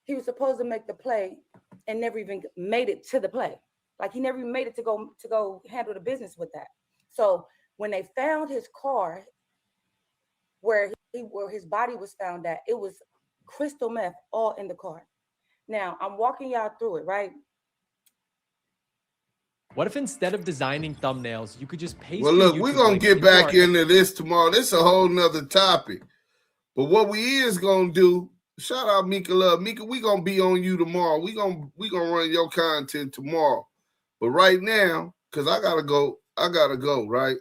Speaker 14: he was supposed to make the play and never even made it to the play. Like he never even made it to go handle the business with that. So when they found his car, where his body was found at, it was crystal meth all in the car. Now I'm walking y'all through it, right?
Speaker 18: What if instead of designing thumbnails, you could just paste?
Speaker 4: Well, look, we're going to get back into this tomorrow. This is a whole nother topic. But what we is going to do, shout out Mika Love. Mika, we going to be on you tomorrow. We gonna run your content tomorrow. But right now, because I got to go, right?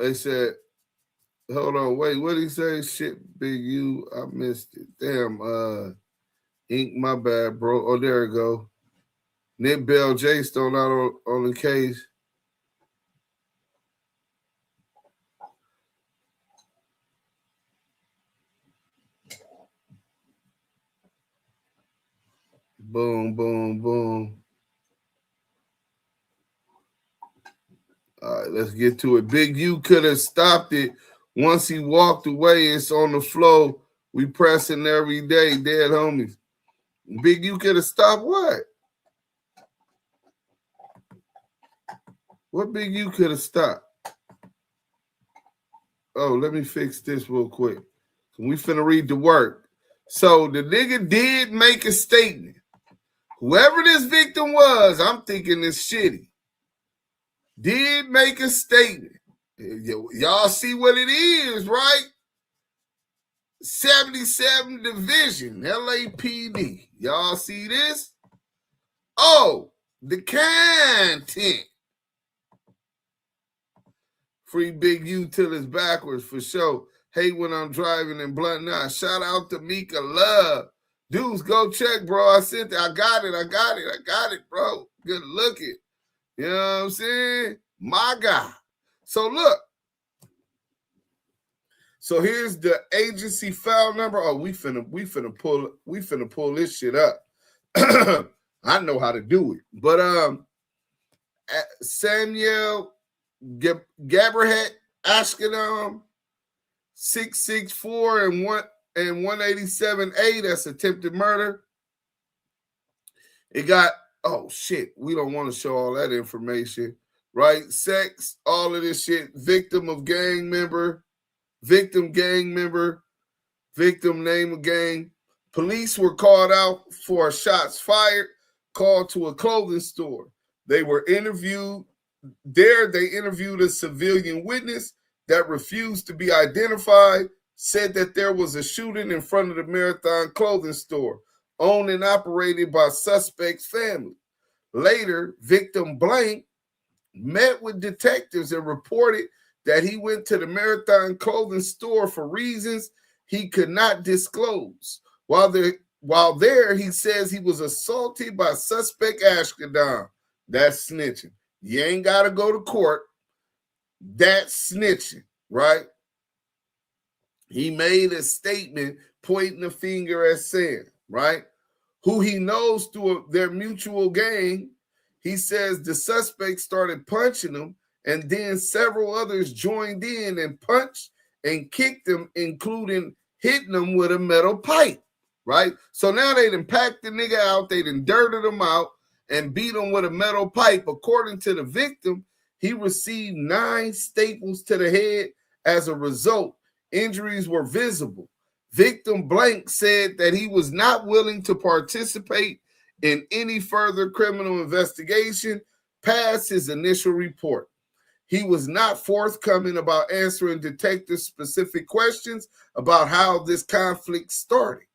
Speaker 4: They said, hold on, wait, what did he say? Shit, Big U, I missed it. Damn, Ink, my bad, bro. Oh, there we go. Nick Bell, Jay Stone out on the case. Boom, boom, boom. All right, let's get to it. Big U could have stopped it. Once he walked away, it's on the flow. We pressing every day, dead homies. Big U could have stopped what? What Big U could have stopped? Oh, let me fix this real quick. We finna read the work. So the nigga did make a statement. Whoever this victim was, I'm thinking it's shitty. Did make a statement. Y'all see what it is, right? 77 Division, LAPD. Y'all see this? Oh, the content. Free Big U till it's backwards for sure. Hate when I'm driving in blunt now. Shout out to Mika Love. Dudes, go check, bro. I sent it. I got it, bro. Good looking. You know what I'm saying? My guy. So look. So here's the agency file number. Oh, we finna pull this shit up. I know how to do it. But Samuel Gabrahet Ashkenam 664 and 187A. That's attempted murder. It got, oh shit, we don't want to show all that information, right? Sex, all of this shit. Victim gang member, victim name of gang. Police were called out for shots fired, called to a clothing store. They were interviewed. There, they interviewed a civilian witness that refused to be identified, said that there was a shooting in front of the Marathon clothing store, owned and operated by suspect's family. Later, victim Blank met with detectives and reported that he went to the Marathon clothing store for reasons he could not disclose. While there, he says he was assaulted by suspect Ashkedam. That's snitching. You ain't got to go to court. That's snitching, right? He made a statement pointing the finger at Sam, right? Who he knows through their mutual gang. He says the suspect started punching him, and then several others joined in and punched and kicked him, including hitting him with a metal pipe, right? So now they done packed the nigga out, they done dirted him out and beat him with a metal pipe. According to the victim, he received 9 staples to the head. As a result, injuries were visible. Victim Blank said that he was not willing to participate in any further criminal investigation past his initial report. He was not forthcoming about answering detectives' specific questions about how this conflict started.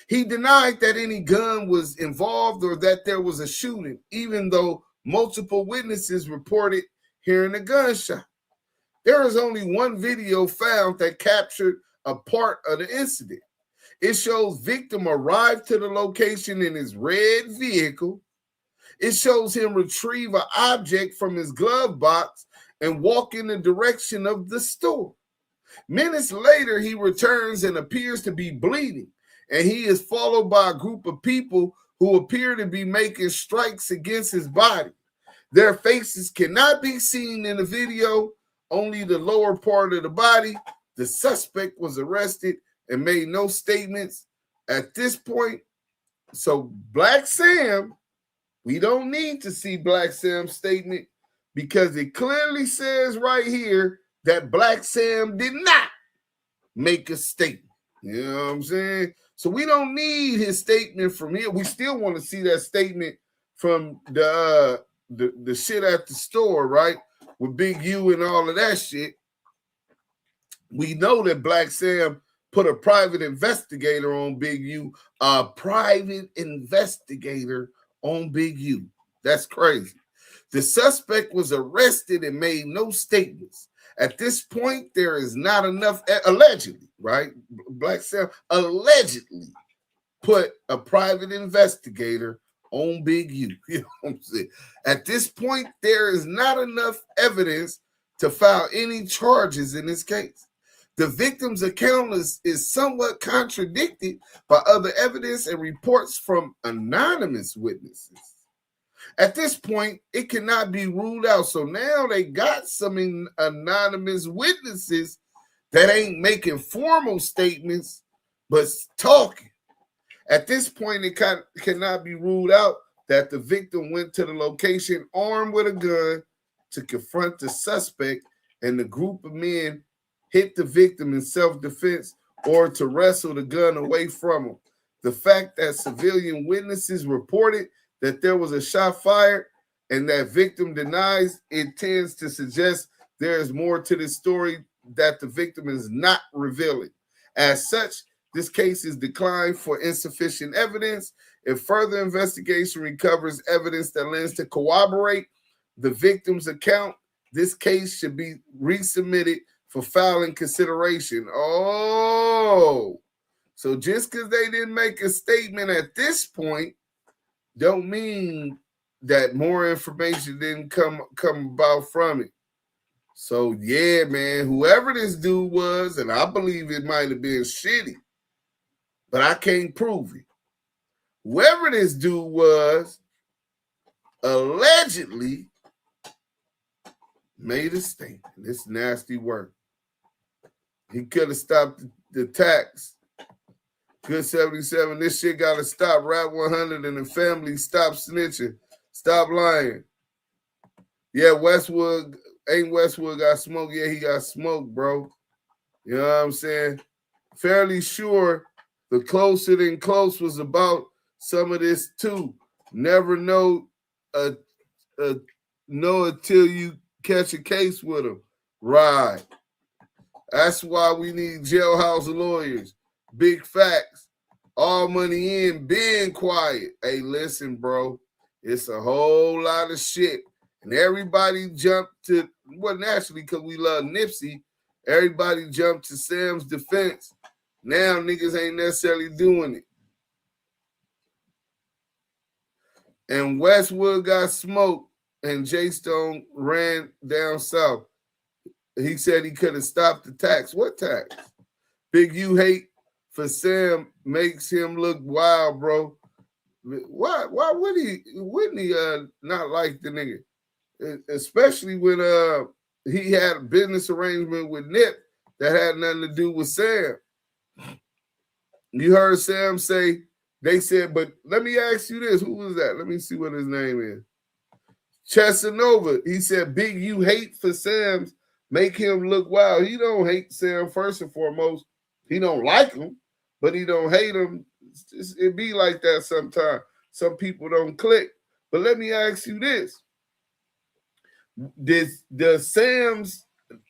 Speaker 4: He denied that any gun was involved or that there was a shooting, even though multiple witnesses reported hearing a gunshot. There is only one video found that captured a part of the incident. It shows victim arrive to the location in his red vehicle. It shows him retrieve an object from his glove box and walk in the direction of the store. Minutes later, he returns and appears to be bleeding, and he is followed by a group of people who appear to be making strikes against his body. Their faces cannot be seen in the video, only the lower part of the body. The suspect was arrested and made no statements at this point. So Black Sam, we don't need to see Black Sam's statement because it clearly says right here that Black Sam did not make a statement. You know what I'm saying? So we don't need his statement from here. We still want to see that statement from the shit at the store, right? With Big U and all of that shit. We know that Black Sam put a private investigator on Big U, a private investigator on Big U. That's crazy. The suspect was arrested and made no statements. At this point, there is not enough, allegedly, right? Black Sam allegedly put a private investigator on Big U. You know what I'm saying? At this point, there is not enough evidence to file any charges in this case. The victim's account is somewhat contradicted by other evidence and reports from anonymous witnesses. At this point, it cannot be ruled out. So now they got some anonymous witnesses that ain't making formal statements, but talking. At this point, it cannot be ruled out that the victim went to the location armed with a gun to confront the suspect, and the group of men hit the victim in self-defense or to wrestle the gun away from him. The fact that civilian witnesses reported that there was a shot fired and that victim denies, it tends to suggest there is more to this story that the victim is not revealing. As such, this case is declined for insufficient evidence. If further investigation recovers evidence that lends to corroborate the victim's account, this case should be resubmitted for filing consideration. Oh, so just because they didn't make a statement at this point, don't mean that more information didn't come about from it. So yeah, man, whoever this dude was, and I believe it might have been shitty, but I can't prove it. Whoever this dude was, allegedly made a statement. It's nasty work. He could have stopped the tax. Good 77. This shit got to stop. Wack100 and the family stop snitching. Stop lying. Yeah, Westwood got smoked. Yeah, he got smoked, bro. You know what I'm saying? Fairly sure the closer than close was about some of this too. Never know until you catch a case with him. Right. That's why we need jailhouse lawyers. Big facts. All money in, being quiet. Hey, listen, bro. It's a whole lot of shit. And everybody jumped to, well, naturally, because we love Nipsey, everybody jumped to Sam's defense. Now niggas ain't necessarily doing it. And Westwood got smoked and J Stone ran down south. He said he could have stopped the tax. What tax? Big U hate for Sam makes him look wild, bro. Why wouldn't he not like the nigga? Especially when he had a business arrangement with Nip that had nothing to do with Sam. You heard Sam say, they said, but let me ask you this. Who was that? Let me see what his name is. Chesanova. He said, Big U hate for Sam's make him look wild. He don't hate Sam first and foremost. He don't like him, but he don't hate him. It be like that sometimes. Some people don't click. But let me ask you this. Does Sam's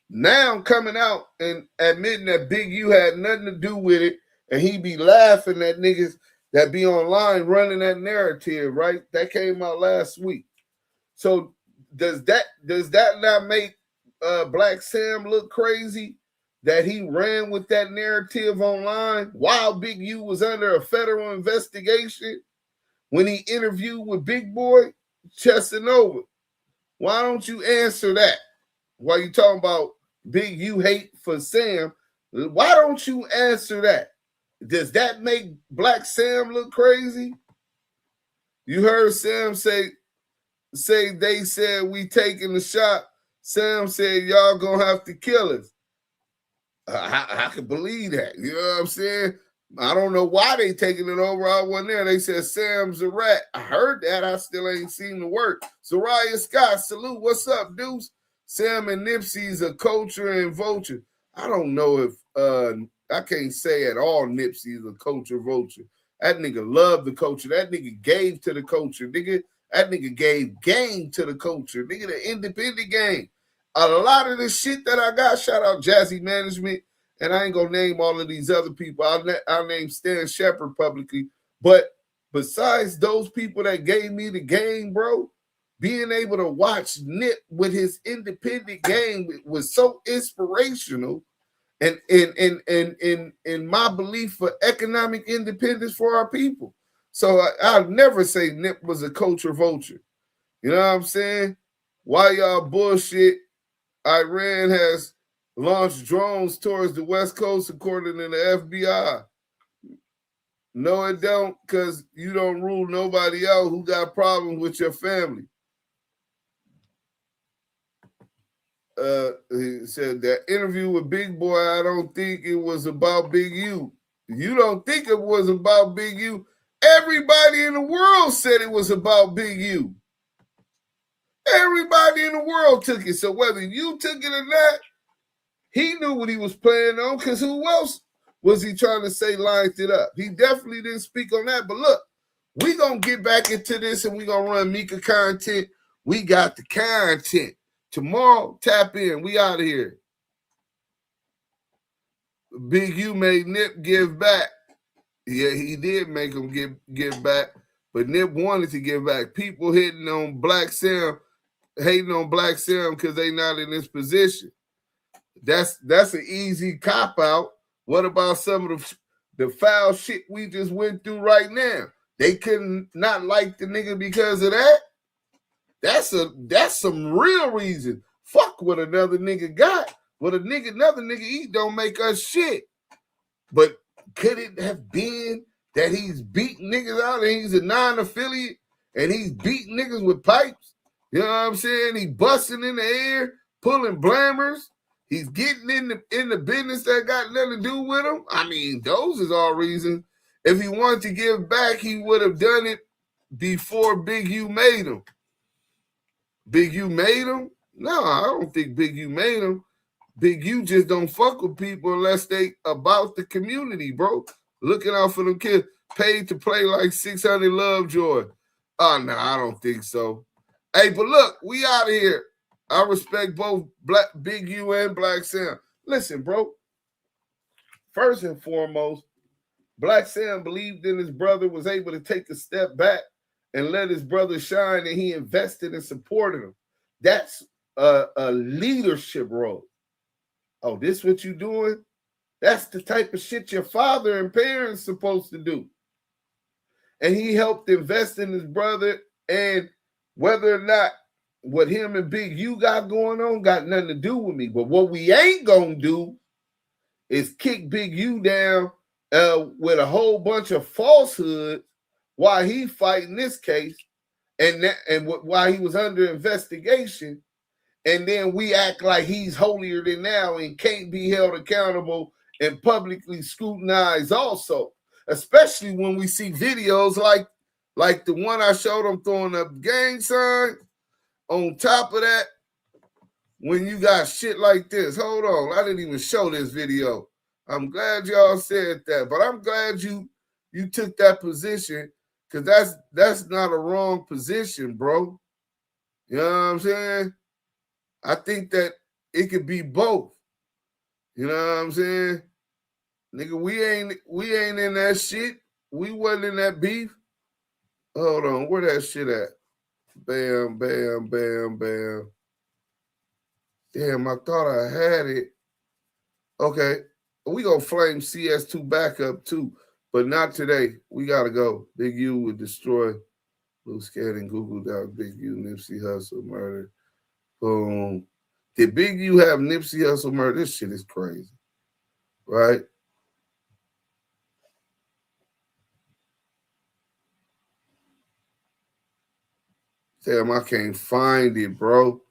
Speaker 4: now coming out and admitting that Big U had nothing to do with it, and he be laughing at niggas that be online running that narrative, right? That came out last week. So does that not make Black Sam look crazy that he ran with that narrative online while Big U was under a federal investigation when he interviewed with Big Boy Chesanova? Why don't you answer that? While you talking about Big U hate for Sam, why don't you answer that? Does that make Black Sam look crazy? You heard Sam say they said we taking the shot. Sam said y'all gonna have to kill us. I can believe that. You know what I'm saying? I don't know why they taking it over. I wasn't there. They said Sam's a rat. I heard that. I still ain't seen the work. Soraya Scott, salute. What's up, Deuce? Sam and Nipsey's a culture and vulture. I don't know if I can't say at all Nipsey is a culture vulture. That nigga loved the culture. That nigga gave to the culture. That nigga gave game to the culture. Nigga, the independent game. A lot of the shit that I got, shout out Jazzy Management, and I ain't gonna name all of these other people. I'll name Stan Shepard publicly. But besides those people that gave me the game, bro, being able to watch Nip with his independent game was so inspirational. And in my belief for economic independence for our people. So I'll never say Nip was a culture vulture. You know what I'm saying? Why y'all bullshit? Iran has launched drones towards the West Coast, according to the FBI. No, it don't, because you don't rule nobody out who got problems with your family. He said that interview with Big Boy, I don't think it was about Big U. You don't think it was about Big U? Everybody in the world said it was about Big U. Everybody in the world took it. So whether you took it or not, he knew what he was playing on, because who else was he trying to say lined it up? He definitely didn't speak on that. But look, we going to get back into this and we going to run Mika content. We got the content. Tomorrow, tap in. We out of here. Big U made Nip give back. Yeah, he did make him give back. But Nip wanted to give back. People hating on Black Sam because they not in this position. That's an easy cop-out. What about some of the foul shit we just went through right now? They couldn't not like the nigga because of that? That's some real reason. Fuck what another nigga got. What another nigga eat don't make us shit. But could it have been that he's beating niggas out and he's a non-affiliate and he's beating niggas with pipes? You know what I'm saying? He busting in the air, pulling blammers. He's getting in the business that got nothing to do with him. I mean, those is all reasons. If he wanted to give back, he would have done it before Big U made him. Big U made him? No, I don't think Big U made him. Big U just don't fuck with people unless they about the community, bro. Looking out for them kids. Paid to play like 600 Lovejoy. Oh, no, I don't think so. Hey, but look, we out of here. I respect both Big U and Black Sam. Listen, bro. First and foremost, Black Sam believed in his brother, was able to take a step back and let his brother shine, and he invested and supported him. That's a leadership role. Oh, this what you doing? That's the type of shit your father and parents supposed to do. And he helped invest in his brother, and whether or not what him and Big U got going on got nothing to do with me. But what we ain't gonna do is kick Big U down with a whole bunch of falsehoods while he fighting this case and while he was under investigation, and then we act like he's holier than thou and can't be held accountable and publicly scrutinized also, especially when we see videos like the one I showed him throwing up gang signs. On top of that, when you got shit like this, hold on, I didn't even show this video. I'm glad y'all said that, but I'm glad you took that position, because that's not a wrong position, bro. You know what I'm saying? I think that it could be both. You know what I'm saying? Nigga, we ain't in that shit. We wasn't in that beef. Hold on, where that shit at? Bam, bam, bam, bam. Damn, I thought I had it. Okay, we gonna flame CS2 back up too, but not today. We gotta go. Big U would destroy Luce Cannon, Google Doc, Big U, Nipsey Hussle, murder. Boom. Did Big U have Nipsey Hussle murder? This shit is crazy, right? Damn, I can't find it, bro.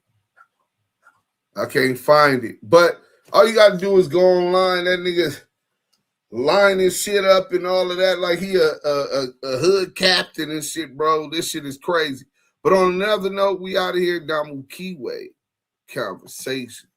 Speaker 4: I can't find it. But all you got to do is go online. That nigga lining shit up and all of that like he a hood captain and shit, bro. This shit is crazy. But on another note, we out of here. Damu Kiwe Conversations.